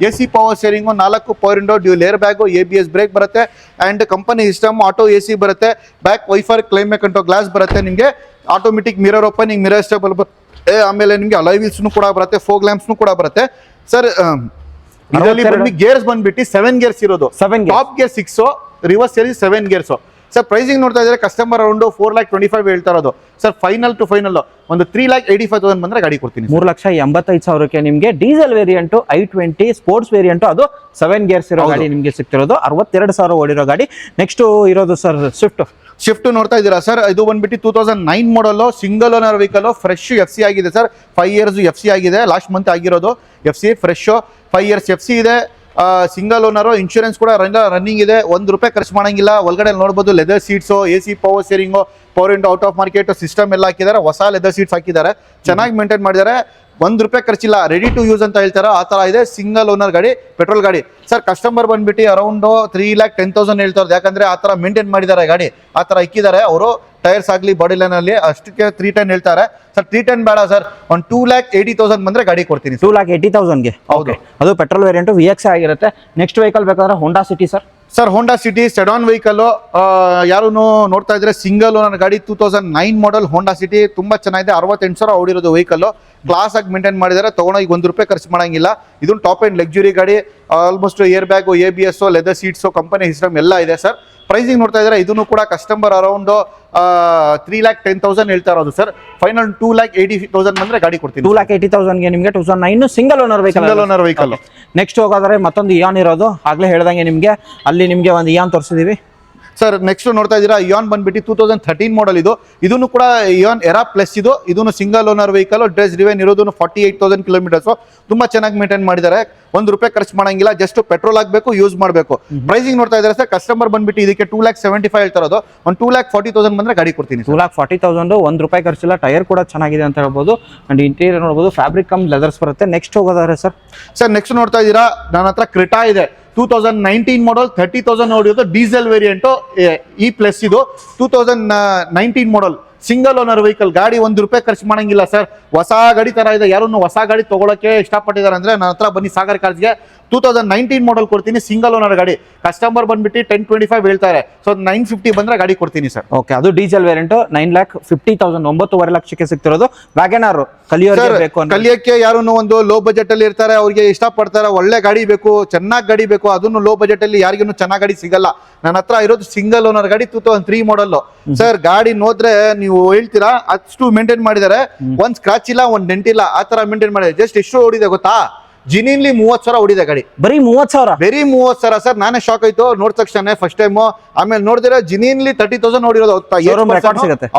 [SPEAKER 1] AC power steering, 4 power window, dual air bag, ABS brake ಬರುತ್ತೆ, and company system, auto AC ಬರುತ್ತೆ, back wiper climate control glass ಬರುತ್ತೆ, ನಿಮಗೆ automatic mirror opening, mirror stable, ಆಮೇಲೆ ನಿಮಗೆ ಅಲಾಯ್ ವೀಲ್ಸ್ ಕೂಡ ಬರುತ್ತೆ, ಫೋಗ್ ಲ್ಯಾಂಪ್ಸ್ ಕೂಡ ಬರುತ್ತೆ ಸರ್. ಇದರಲ್ಲಿ ಗೇರ್ಸ್ ಬಂದ್ಬಿಟ್ಟು 7 ಗೇರ್ಸ್ ಇರೋದು. Top gear 6, reverse gear 7 gears. Sir pricing ನೋಡ್ತಾ ಇದ್ರೆ ಕಸ್ಟಮರ್ ಅರೌಂಡ್ 4,25,000 ಹೇಳ್ತಾ ಇರೋದು ಸರ್. ಫೈನಲ್ ಟು ಫೈನಲ್ ಒಂದು 3,85,000 ಬಂದ್ರೆ ಗಾಡಿ ಕೊಡ್ತೀನಿ. 3,85,000ಕ್ಕೆ ನಿಮಗೆ diesel variant i20 sports variant, ಅದು 7 ಗೇರ್ಸ್ ಇರೋ ಗಾಡಿ ನಿಮಗೆ ಸಿಗ್ತಿರೋದು. 62,000 ಓಡಿರೋ ಗಾಡಿ. ನೆಕ್ಸ್ಟ್ ಇರೋದು ಸರ್
[SPEAKER 2] ಶಿಫ್ಟ್ ನೋಡ್ತಾ ಇದ್ದೀರಾ ಸರ್. ಇದು ಬಂದ್ಬಿಟ್ಟು 2009 model, single owner vehicle, fresh FC ಆಗಿದೆ ಸರ್. 5 ಇಯರ್ಸ್ FC ಆಗಿದೆ, ಲಾಸ್ಟ್ ಮಂತ್ ಆಗಿರೋದು FC ಫ್ರೆಶ್. 5 ಇಯರ್ಸ್ FC ಇದೆ, ಸಿಂಗಲ್ ಓನರ್, ಇನ್ಶೂರೆನ್ಸ್ ಕೂಡ ರನ್ನಿಂಗ್ ಇದೆ. ₹1 ಖರ್ಚು ಮಾಡಂಗಿಲ್ಲ. ಒಳಗಡೆ ನೋಡಬಹುದು leather seats, AC power steering, power window, out of market system ಎಲ್ಲ ಹಾಕಿದ್ದಾರೆ. ಹೊಸ ಲೆದರ್ ಸೀಟ್ಸ್ ಹಾಕಿದ್ದಾರೆ, ಚೆನ್ನಾಗಿ ಮೇಂಟೈನ್ ಮಾಡಿದ್ದಾರೆ. ₹1 ಖರ್ಚಿಲ್ಲ, ರೆಡಿ ಟು ಯೂಸ್ ಅಂತ ಹೇಳ್ತಾರೆ, ಆ ತರ ಇದೆ. ಸಿಂಗಲ್ ಓನರ್ ಗಾಡಿ, ಪೆಟ್ರೋಲ್ ಗಾಡಿ ಸರ್. ಕಸ್ಟಮರ್ ಬಂದ್ಬಿಟ್ಟು ಅರೌಂಡ್ 3,10,000 ಹೇಳ್ತಾರೆ, ಯಾಕಂದ್ರೆ ಆ ತರ ಮೇಂಟೈನ್ ಮಾಡಿದ್ದಾರೆ ಗಾಡಿ, ಆ ತರ ಇಕ್ಕಿದ್ದಾರೆ ಅವರು. ಟೈರ್ಸ್ ಆಗ್ಲಿ, ಬಾಡಿ ಲೈನ್ ಅಲ್ಲಿ ಅಷ್ಟಕ್ಕೆ 310 ಹೇಳ್ತಾರೆ ಸರ್. 310 ಬೇಡ ಸರ್, ಒಂದು 2,80,000 ಬಂದ್ರೆ ಗಾಡಿ ಕೊಡ್ತೀನಿ.
[SPEAKER 1] 2,80,000ಗೆ ಹೌದು. ಅದು ಪೆಟ್ರೋಲ್ ವೇರಿಯಂಟ್ VXI ಆಗಿರುತ್ತೆ. ನೆಕ್ಸ್ಟ್ ವೆಹಿಕಲ್ ಬೇಕಾದ್ರೆ ಹೋಂಡಾ City sir.
[SPEAKER 2] Honda City sedan vehicle. ಯಾರು ನೋಡ್ತಾ ಇದ್ರೆ ಸಿಂಗಲ್ ಓನರ್ ಗಾಡಿ, 2009 ಮಾಡಲ್ ಹೋಂಡಾ ಸಿಟಿ, ತುಂಬಾ ಚೆನ್ನಾಗಿದೆ. 68,000 ಓಡಿರೋದು ವೆಹಿಕಲ್. ಕ್ಲಾಸ್ ಆಗಿ ಮೇಂಟೈನ್ ಮಾಡಿದ್ದಾರೆ, ತಗೊಂಡೋಗಿ ₹1 ಖರ್ಚು ಮಾಡಂಗಿಲ್ಲ. ಇದು ಟಾಪ್ ಅಂಡ್ ಲಕ್ಸುರಿ ಗಾಡಿ. Almost air bag, ABS, leather seats, company system ಎಲ್ಲ ಇದೆ ಸರ್. ಪ್ರೈಸಿಂಗ್ ನೋಡ್ತಾ ಇದ್ರೆ ಇದನ್ನು ಕೂಡ ಕಸ್ಟಮರ್ ಅರೌಂಡ್ 3,10,000 ಹೇಳ್ತಾ ಇರೋದು ಸರ್. ಫೈನಲ್ 2,80,000 ಬಂದ್ರೆ ಗಾಡಿ ಕೊಡ್ತೀನಿ.
[SPEAKER 1] 2,80,000ಗೆ ನಿಮಗೆ 2009 ಸಿಂಗಲ್ ಓನರ್ ವೆಹಿಕಲ್. ನೆಕ್ಸ್ಟ್ ಹೋಗೋದ್ರೆ ಮತ್ತೊಂದು ಇಯಾನ್ ಇರೋದು. ಆಗ್ಲೇ ಹೇಳ್ದಂಗೆ ನಿಮಗೆ ಅಲ್ಲಿ ನಿಮಗೆ ಒಂದು ಇಯಾನ್ ತೋರಿಸಿದೀವಿ
[SPEAKER 2] ಸರ್. ನೆಕ್ಸ್ಟ್ ನೋಡ್ತಾ ಇದ್ದೀರಾ ಇಯಾನ್ ಬಂದ್ಬಿಟ್ಟು 2013 ಮಾಡಲ್. ಇದನ್ನು ಕೂಡ ಇಯಾನ್ ಎರಾ ಪ್ಲಸ್. ಇದನ್ನು ಸಿಂಗಲ್ ಓನರ್ ವೆಹಿಕಲ್, ಡ್ರೆಸ್ ರಿವೆನ್ ಇರೋದು 48,000 ಕಿಲೋಮೀಟರ್ಸ್. ತುಂಬಾ ಚೆನ್ನಾಗಿ ಮೇಂಟೈನ್ ಮಾಡಿದ್ದಾರೆ. ₹1 ಖರ್ಚು ಮಾಡಂಗಿಲ್ಲ, ಜಸ್ಟ್ ಪೆಟ್ರೋಲ್ ಹಾಕ್ಬೇಕು, ಯೂಸ್ ಮಾಡಬೇಕು. ಪ್ರೈಸಿಂಗ್ ನೋಡ್ತಾ ಇದ್ದಾರೆ ಸರ್. ಕಸ್ಟಮರ್ ಬಂದ್ಬಿಟ್ಟು ಇದಕ್ಕೆ 2,75,000 ಹೇಳ್ತಾ ಇರೋದು. ಒಂದು 2,40,000 ಬಂದ್ರೆ ಗಾಡಿ ಕೊಡ್ತೀನಿ.
[SPEAKER 1] 2,40,000, ₹1 ಖರ್ಚಿಲ್ಲ. ಟೈರ್ ಕೂಡ ಚೆನ್ನಾಗಿದೆ ಅಂತ ಹೇಳ್ಬೋದು. ಅಂಡ್ ಇಂಟೀರಿಯರ್ ನೋಡಬಹುದು, ಫ್ಯಾಬ್ರಿಕ್ ಕಮ್ ಲೆದರ್ಸ್ ಬರುತ್ತೆ. ನೆಕ್ಸ್ಟ್ ಹೋಗೋದಾದ್ರೆ ಸರ್
[SPEAKER 2] ನೆಕ್ಸ್ಟ್ ನೋಡ್ತಾ ಇದ್ದೀರಾ ನನ್ನ ಹತ್ರ ಕ್ರೆಟಾ ಇದೆ. 2019 ಮಾಡಲ್, 30,000 ಓಡಿಯೋದು, ಡೀಸೆಲ್ ವೇರಿಯಂಟ್ E+. ಇದು 2019 ಮಾಡಲ್ ಸಿಂಗಲ್ ಓನರ್ ವೆಹಿಕಲ್ ಗಾಡಿ. ₹1 ಖರ್ಚು ಮಾಡಂಗಿಲ್ಲ ಸರ್. ಹೊಸ ಗಾಡಿ ತರ ಇದೆ. ಯಾರನ್ನು ಹೊಸ ಗಾಡಿ ತಗೊಳಕ್ಕೆ ಇಷ್ಟಪಟ್ಟಿದ್ದಾರೆ ಅಂದ್ರೆ ನನ್ನ ಹತ್ರ ಬನ್ನಿ ಸಾಗರ್ ಕಾರ್ಸ್ಗೆ. 2019 ಮಾಡಲ್ ಕೊಡ್ತೀನಿ, ಸಿಂಗಲ್ ಓನರ್ ಗಾಡಿ. ಕಸ್ಟಮರ್ ಬಂದ್ಬಿಟ್ಟು 10,25 ಹೇಳ್ತಾರೆ, ಸೊ 950 ಬಂದ್ರೆ ಗಾಡಿ ಕೊಡ್ತೀನಿ ಸರ್.
[SPEAKER 1] ಓಕೆ, ಅದು ಡೀಸೆಲ್ ವೇರಿಯಂಟ್. 9,50,000, 9.5 ಲಕ್ಷಕ್ಕೆ ಸಿಗ್ತಿರೋದು. ವ್ಯಾಗನಾರ್
[SPEAKER 2] ಕಲಿಯಕ್ಕೆ ಯಾರು ಒಂದು ಲೋ ಬಜೆಟ್ ಅಲ್ಲಿ ಇರ್ತಾರೆ, ಅವ್ರಿಗೆ ಇಷ್ಟಪಡ್ತಾರೆ, ಒಳ್ಳೆ ಗಾಡಿ ಬೇಕು, ಚೆನ್ನಾಗಿ ಗಾಡಿ ಬೇಕು. ಅದನ್ನು ಲೋ ಬಜೆಟ್ ಅಲ್ಲಿ ಯಾರಿಗೂ ಚೆನ್ನಾಗಿ ಗಾಡಿ ಸಿಗಲ್ಲ. ನನ್ನ ಹತ್ರ ಇರೋದು ಸಿಂಗಲ್ ಓನರ್ ಗಾಡಿ, 2003 ಮಾಡಲ್ ಸರ್. ಗಾಡಿ ನೋಡಿದ್ರೆ ನೀವು ಹೇಳ್ತೀರಾ ಅಷ್ಟು ಮೇಂಟೈನ್ ಮಾಡಿದ್ದಾರೆ. ಒಂದ್ ಸ್ಕ್ರಾಚ್ ಇಲ್ಲ, ಒಂದ್ ಡೆಂಟ್ ಇಲ್ಲ, ಆ ತರ ಮೇಂಟೈನ್ ಮಾಡಿದ್ದಾರೆ. ಜಸ್ಟ್ ಎಷ್ಟು ಓಡಿದೆ ಗೊತ್ತಾ? ಜಿನಿನ್ಲಿ 30,000 ಓಡಿದೆ ಗಾಡಿ.
[SPEAKER 1] ಬರೀ 30,000?
[SPEAKER 2] ಬರೀ 30,000 ಸರ್. ನಾನೇ ಶಾಕ್ ಆಯ್ತು ನೋಡ್ ತಕ್ಷಣ ಫಸ್ಟ್ ಟೈಮ್. ಆಮೇಲೆ ನೋಡಿದ್ರೆ ಜಿನಿನ್ಲಿ 30,000 ಓಡಿರೋದು.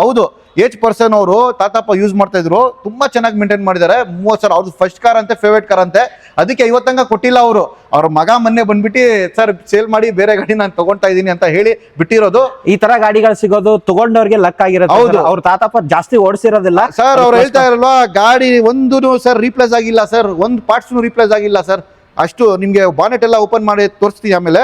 [SPEAKER 2] ಹೌದು, H% ಅವರು ತಾತಪ್ಪ ಯೂಸ್ ಮಾಡ್ತಾ ಇದ್ರು. ತುಂಬಾ ಚೆನ್ನಾಗಿ ಮೇಂಟೈನ್ ಮಾಡಿದ್ದಾರೆ. 30,000 ಅವ್ರದ್ದು ಫಸ್ಟ್ ಕಾರ್ ಅಂತೆ, ಫೇವರೇಟ್ ಕಾರ್ ಅಂತೆ. ಅದಕ್ಕೆ ಇವತ್ತಂಗ ಕೊಟ್ಟಿಲ್ಲ ಅವರು. ಅವ್ರ ಮಗ ಮೊನ್ನೆ ಬಂದ್ಬಿಟ್ಟು ಸರ್ ಸೇಲ್ ಮಾಡಿ ಬೇರೆ ಗಾಡಿ ನಾನು ತಗೊಂತಾ ಇದೀನಿ ಅಂತ ಹೇಳಿ ಬಿಟ್ಟಿರೋದು.
[SPEAKER 1] ಈ ತರ ಗಾಡಿಗಳು ಸಿಗೋದು ತಗೊಂಡವ್ರಿಗೆ ಲಕ್ ಆಗಿರುತ್ತೆ.
[SPEAKER 2] ಹೌದು,
[SPEAKER 1] ಅವ್ರ ತಾತಪ್ಪ ಜಾಸ್ತಿ ಓಡಿಸಿರೋದಿಲ್ಲ
[SPEAKER 2] ಸರ್. ಅವ್ರು ಹೇಳ್ತಾ ಇರಲ್ವಾ, ಗಾಡಿ ಒಂದು ಸರ್ ರೀಪ್ಲೇಸ್ ಆಗಿಲ್ಲ ಸರ್, ಒಂದು ಪಾರ್ಟ್ಸ್ ರೀಪ್ಲೇಸ್ ಆಗಿಲ್ಲ ಸರ್. ಅಷ್ಟು ನಿಮ್ಗೆ ಬಾನೆಟ್ ಎಲ್ಲ ಓಪನ್ ಮಾಡಿ ತೋರಿಸ್ತೀವಿ. ಆಮೇಲೆ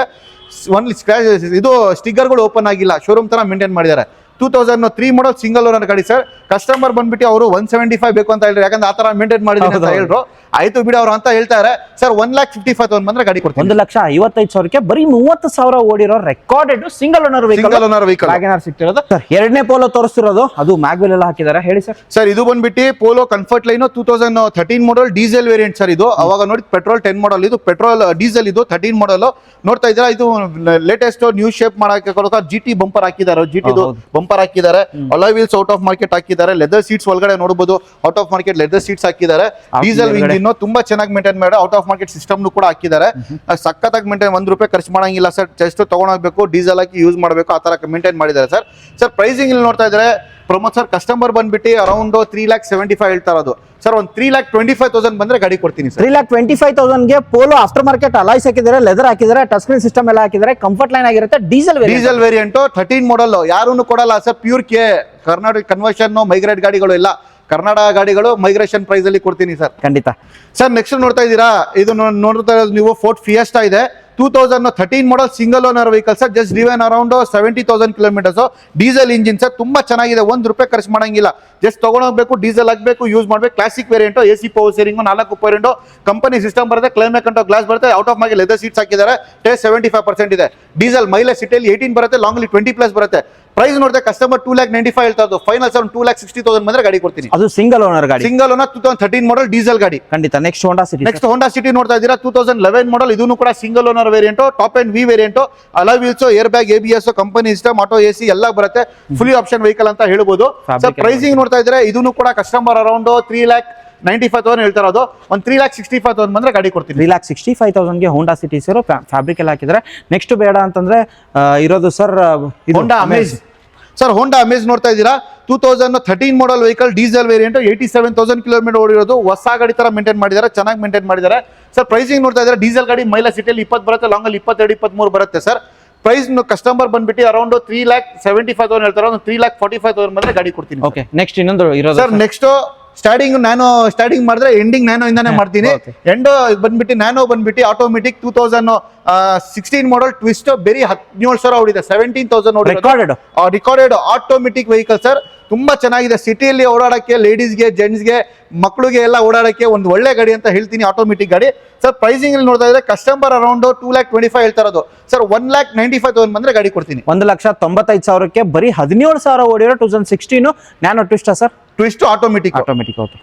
[SPEAKER 2] ಒನ್ಲಿ ಸ್ಕ್ರಾಚ್, ಇದು ಸ್ಟಿಕ್ಕರ್ಗಳು ಓಪನ್ ಆಗಿಲ್ಲ, ಶೋರೂಮ್ ತರ ಮೇಂಟೈನ್ ಮಾಡಿದ್ದಾರೆ. 2003 ಮಾಡಲ್ ಸಿಂಗಲ್ ಓನರ್ ಗಾಡಿ ಸರ್. ಕಸ್ಟಮರ್ ಬಂದ್ಬಿಟ್ಟು ಅವರು 175 ಬೇಕು ಅಂತ ಹೇಳಿದ್ರು, ಯಾಕಂದ್ರೆ ಆ ತರ ಮೇಂಟೈನ್ ಮಾಡಿದ್ದೀನಿ ಅಂತ ಹೇಳಿದ್ರು. ಆಯ್ತು ಬಿಡಿ ಅವ್ರು ಅಂತ ಹೇಳ್ತಾರೆ ಸರ್. 1,55,000 ಬಂದ್ರೆ ಗಾಡಿ ಕೊಡ್ತೀನಿ.
[SPEAKER 1] 1,55,000ಕ್ಕೆ ಬರೀ 30,000 ಓಡಿರೋ recorded single owner vehicle Wagon R ಸಿಗ್ತಿರೋದು. ಎರಡನೇ ಪೋಲೋ ತೋರಿಸ್ತಿರೋದು, ಅದು ಮ್ಯಾಗ್ವೆಲ್ ಎಲ್ಲ ಹಾಕಿದ್ದಾರೆ. ಹೇಳಿ
[SPEAKER 2] ಸರ್. ಇದು ಬಂದ್ಬಿಟ್ಟು ಪೋಲೋ ಕಂಫರ್ಟ್ ಲೈನ್ 2013 ಮಾಡಲ್ ಡೀಸೆಲ್ ವೇರಿಯಂಟ್ ಸರ್. ಇದು ಅವಾಗ ನೋಡಿ ಪೆಟ್ರೋಲ್ 10 ಮಾಡಲ್, ಇದು ಪೆಟ್ರೋಲ್ ಡೀಸೆಲ್. ಇದು 13 ಮಾಡಲ್ ನೋಡ್ತಾ ಇದ್ದೀರಾ. ಇದು ಲೇಟೆಸ್ಟ್ ನ್ಯೂ ಶೇಪ್ ಮಾಡಕ್ಕೆ GT ಬಂಪರ್ ಹಾಕಿದ್ದಾರೆ. GT ಬಂಪರ್ ಬಂಪರ್ ಹಾಕಿದ್ದಾರೆ, alloy wheels out of market ಹಾಕಿದ್ದಾರೆ, ಲೆದರ್ ಸೀಟ್ಸ್ ಒಳಗಡೆ ನೋಡಬಹುದು out of market leather seats ಹಾಕಿದ್ದಾರೆ, ಡೀಸೆಲ್ ಇಂಜಿನ್ ತುಂಬಾ ಚೆನ್ನಾಗಿ ಮೇಂಟೈನ್ ಮಾಡಿ ಔಟ್ ಆಫ್ ಮಾರ್ಕೆಟ್ ಸಿಸ್ಟಮ್ ಕೂಡ ಹಾಕಿದ್ದಾರೆ. ಸಖತ್ತಾಗಿ ಮೇಂಟೈನ್, ₹1 ಖರ್ಚು ಮಾಡಂಗಿಲ್ಲ ಸರ್, ಜಸ್ಟ್ ತಗೊಂಡೋಗ್ಬೇಕು, ಡೀಸೆಲ್ ಹಾಕಿ ಯೂಸ್ ಮಾಡಬೇಕು, ಆ ತರ ಮೇಂಟೈನ್ ಮಾಡಿದ್ದಾರೆ ಸರ್. ಸರ್ ಪ್ರೈಸಿಂಗ್ ಇಲ್ಲಿ ನೋಡ್ತಾ ಇದ್ದಾರೆ ಪ್ರಮೋದ್ ಸರ್, ಕಸ್ಟಮರ್ ಬಂದ್ಬಿಟ್ಟು ಅರೌಂಡ್ 3,75,000 ಹೇಳ್ತಾ ಇರೋದು ಸರ್. ಒಂದು 3,25,000 ಬಂದ್ರೆ ಗಾಡಿ ಕೊಡ್ತೀನಿ ಸರ್.
[SPEAKER 1] 3,25,000ಗೆ ಪೋಲೋ ಆಫ್ಟರ್ ಮಾರ್ಕೆಟ್ ಅಲಾಯ್ಸ್ ಹಾಕಿದ್ದಾರೆ, ಲೆದರ್ ಹಾಕಿದ್ದಾರೆ, ಟಚ್ ಸ್ಕ್ರೀನ್ ಸಿಸ್ಟಮ್ ಎಲ್ಲ ಹಾಕಿದ್ದಾರೆ, ಕಂಫರ್ಟ್ ಲೈನ್ ಆಗಿರುತ್ತೆ. ಡೀಸೆಲ್
[SPEAKER 2] ವೇರಿಯಂಟ್ 13 ಮಾಡಲ್ ಯಾರು ಕೊಡಲ್ಲ sir. Pure K Karnataka conversion migrate ಗಾಡಿಗಳು ಇಲ್ಲ, ಕರ್ನಾಟಕ ಗಾಡಿಗಳು ಮೈಗ್ರೇಷನ್ ಪ್ರೈಸ್ ಅಲ್ಲಿ ಕೊಡ್ತೀನಿ ಸರ್.
[SPEAKER 1] ಖಂಡಿತ
[SPEAKER 2] ಸರ್. ನೆಕ್ಸ್ಟ್ ನೋಡ್ತಾ ಇದ್ದೀರಾ, ಇದು ನೋಡ್ತಾ ಇರೋದು ನೀವು ಫೋರ್ಟ್ ಫಿಯೆಸ್ಟಾ ಇದೆ, 2013 model single owner vehicle sir. Just driven around 70,000 kilometres, diesel engine sir, ತುಂಬಾ ಚೆನ್ನಾಗಿದೆ, ₹1 ಖರ್ಚು ಮಾಡಂಗಿಲ್ಲ, ಜಸ್ಟ್ ತಗೊಂಡೋಗ್ಬೇಕು, ಡೀಸೆಲ್ ಹಾಕ್ಬೇಕು, ಯೂಸ್ ಮಾಡ್ಬೇಕು. Classic variant, AC power steering, 4 power company system ಬರುತ್ತೆ, ಕ್ಲೈಮೇಟ್ ಕಂಟ್ರೋಲ್ ಗ್ಲಾಸ್ ಬರುತ್ತೆ, out of market leather seats ಹಾಕಿದ್ದಾರೆ, ಟೇಸ್ಟ್ 75% ಇದೆ. ಡೀಸೆಲ್ ಮೈಲೇಜ್ ಸಿಟಿಯಲ್ಲಿ 18 ಬರುತ್ತೆ, ಲಾಂಗ್ ಅಲ್ಲಿ 20+ ಬರುತ್ತೆ. ಪ್ರೈಸ್ ನೋಡಿದ್ರೆ ಕಸ್ಟಮರ್ 2,95,000 ಹೇಳ್ತಾ ಇದ್ದು, ಫೈನಲ್ ಸರ್ 2,60,000 ಬಂದ್ರೆ ಗಾಡಿ ಕೊಡ್ತೀನಿ.
[SPEAKER 1] ಅದು ಸಿಂಗಲ್ ಓನರ್ ಗಾಡಿ,
[SPEAKER 2] ಸಿಂಗಲ್ ಓನರ್ 2013 ಮಾಡಲ್ ಡೀಸೆಲ್ ಗಾಡಿ.
[SPEAKER 1] ಖಂಡಿತ. ನೆಕ್ಸ್ಟ್ ಹೋಂಡಾ ಸಿಟಿ
[SPEAKER 2] ನೋಡ್ತಾ ಇದ್ದೀರಾ, 2011 ಮಾಡಲ್, ಇದನ್ನು ಕೂಡ single owner variant, top and we variant, alloy wheels, air bag, ABS, company system, auto AC ಎಲ್ಲ ಬರುತ್ತೆ, ಫುಲ್ಲಿ ಆಪ್ಷನ್ ವೆಹಿಕಲ್ ಅಂತ ಹೇಳ್ಬೋದು ಸರ್. ಪ್ರೈಸಿಂಗ್ ನೋಡ್ತಾ ಇದ್ರೆ ಇದನ್ನು ಕೂಡ ಕಸ್ಟಮರ್ ಅರೌಂಡ್ 3,95,000 ಹೇಳ್ತಾ ಇರೋದು, ಒಂದು 3,65,000 ಬಂದ್ರೆ ಗಾಡಿ ಕೊಡ್ತೀನಿ.
[SPEAKER 1] 3,65,000ಗೆ ಹೋಂಡಾ ಸಿಟಿ ಸರ್, ಫ್ಯಾಬ್ರಿಕ್ ಎಲ್ಲ ಹಾಕಿದ್ರೆ. ನೆಕ್ಸ್ಟ್ ಬೇಡ ಅಂತಂದ್ರೆ ಇರೋದು sir
[SPEAKER 2] Honda Amaze sir. Honda Amaze ನೋಡ್ತಾ ಇದ್ದೀರಾ, 2013 model vehicle, diesel variant, 87,000 kilometre ಓಡಿರೋದು, ಹೊಸ ಗಾಡಿ ತರ ಮೇಂಟೈನ್ ಮಾಡಿದ್ದಾರೆ, ಚೆನ್ನಾಗಿ ಮೇಂಟೈನ್ ಮಾಡಿದ್ದಾರೆ ಸರ್. ಪ್ರೈಸಿಂಗ್ ನೋಡ್ತಾ ಇದ್ದಾರೆ, ಡೀಸೆಲ್ ಗಾಡಿ ಮೈಲೇಜ್ ಸಿಟಿಯಲ್ಲಿ 20 ಬರುತ್ತೆ, ಲಾಂಗ್ ಅಲ್ಲಿ 22-23 ಬರುತ್ತೆ ಸರ್. ಪ್ರೈಸ್ ಕಸ್ಟಮರ್ ಬಂದ್ಬಿಟ್ಟು ಅರೌಂಡ್ 3,75,000 ಹೇಳ್ತಾರೆ, ಒಂದು 3,45,000 ಬಂದ್ರೆ ಗಾಡಿ ಕೊಡ್ತೀನಿ.
[SPEAKER 1] ಓಕೆ. ನೆಕ್ಸ್ಟ್ ಇನ್ನೊಂದು ಇರೋದು
[SPEAKER 2] ಸರ್. ನೆಕ್ಸ್ಟ್ ಸ್ಟಾರ್ಟಿಂಗ್ ಮಾಡಿದ್ರೆ ಎಂಡಿಂಗ್ ನ್ಯಾನೋ ಇಂದಾನೆ ಮಾಡ್ತೀನಿ. ಎಂಡ್ ಬಂದ್ಬಿಟ್ಟು ನ್ಯಾನೋ ಬಂದ್ಬಿಟ್ಟು ಆಟೋಮೆಟಿಕ್ 2016 ಮಾಡಲ್ ಟ್ವಿಸ್ಟ್, ಬೇರೆ 17,000 ಓಡಿದೆ, 17,000 ರಿಕಾರ್ಡೆಡ್ ಆಟೋಮೆಟಿಕ್ ವೆಹಿಕಲ್ ಸರ್. ತುಂಬಾ ಚೆನ್ನಾಗಿದೆ, ಸಿಟಿಯಲ್ಲಿ ಓಡಾಡಕ್ಕೆ, ಲೇಡೀಸ್ಗೆ, ಜೆಂಟ್ಸ್ಗೆ, ಮಕ್ಕಳಿಗೆ ಎಲ್ಲ ಓಡಾಡಕ್ಕೆ ಒಂದು ಒಳ್ಳೆ ಗಾಡಿ ಅಂತ ಹೇಳ್ತೀನಿ, ಆಟೋಮೆಟಿಕ್ ಗಾಡಿ ಸರ್. ಪ್ರೈಸಿಂಗ್ ಅಲ್ಲಿ ನೋಡ್ತಾ ಇದ್ರೆ ಕಸ್ಟಮರ್ ಅರೌಂಡ್ 2,25,000 ಹೇಳ್ತಾ ಇರೋದು ಸರ್. 1,95,000 ಬಂದ್ರೆ ಗಾಡಿ ಕೊಡ್ತೀನಿ.
[SPEAKER 1] 1,95,000ಕ್ಕೆ ಬರೀ 17,000 ಓಡಿರೋ 2016 nano twist sir.
[SPEAKER 2] Twist automatic.
[SPEAKER 1] Okay.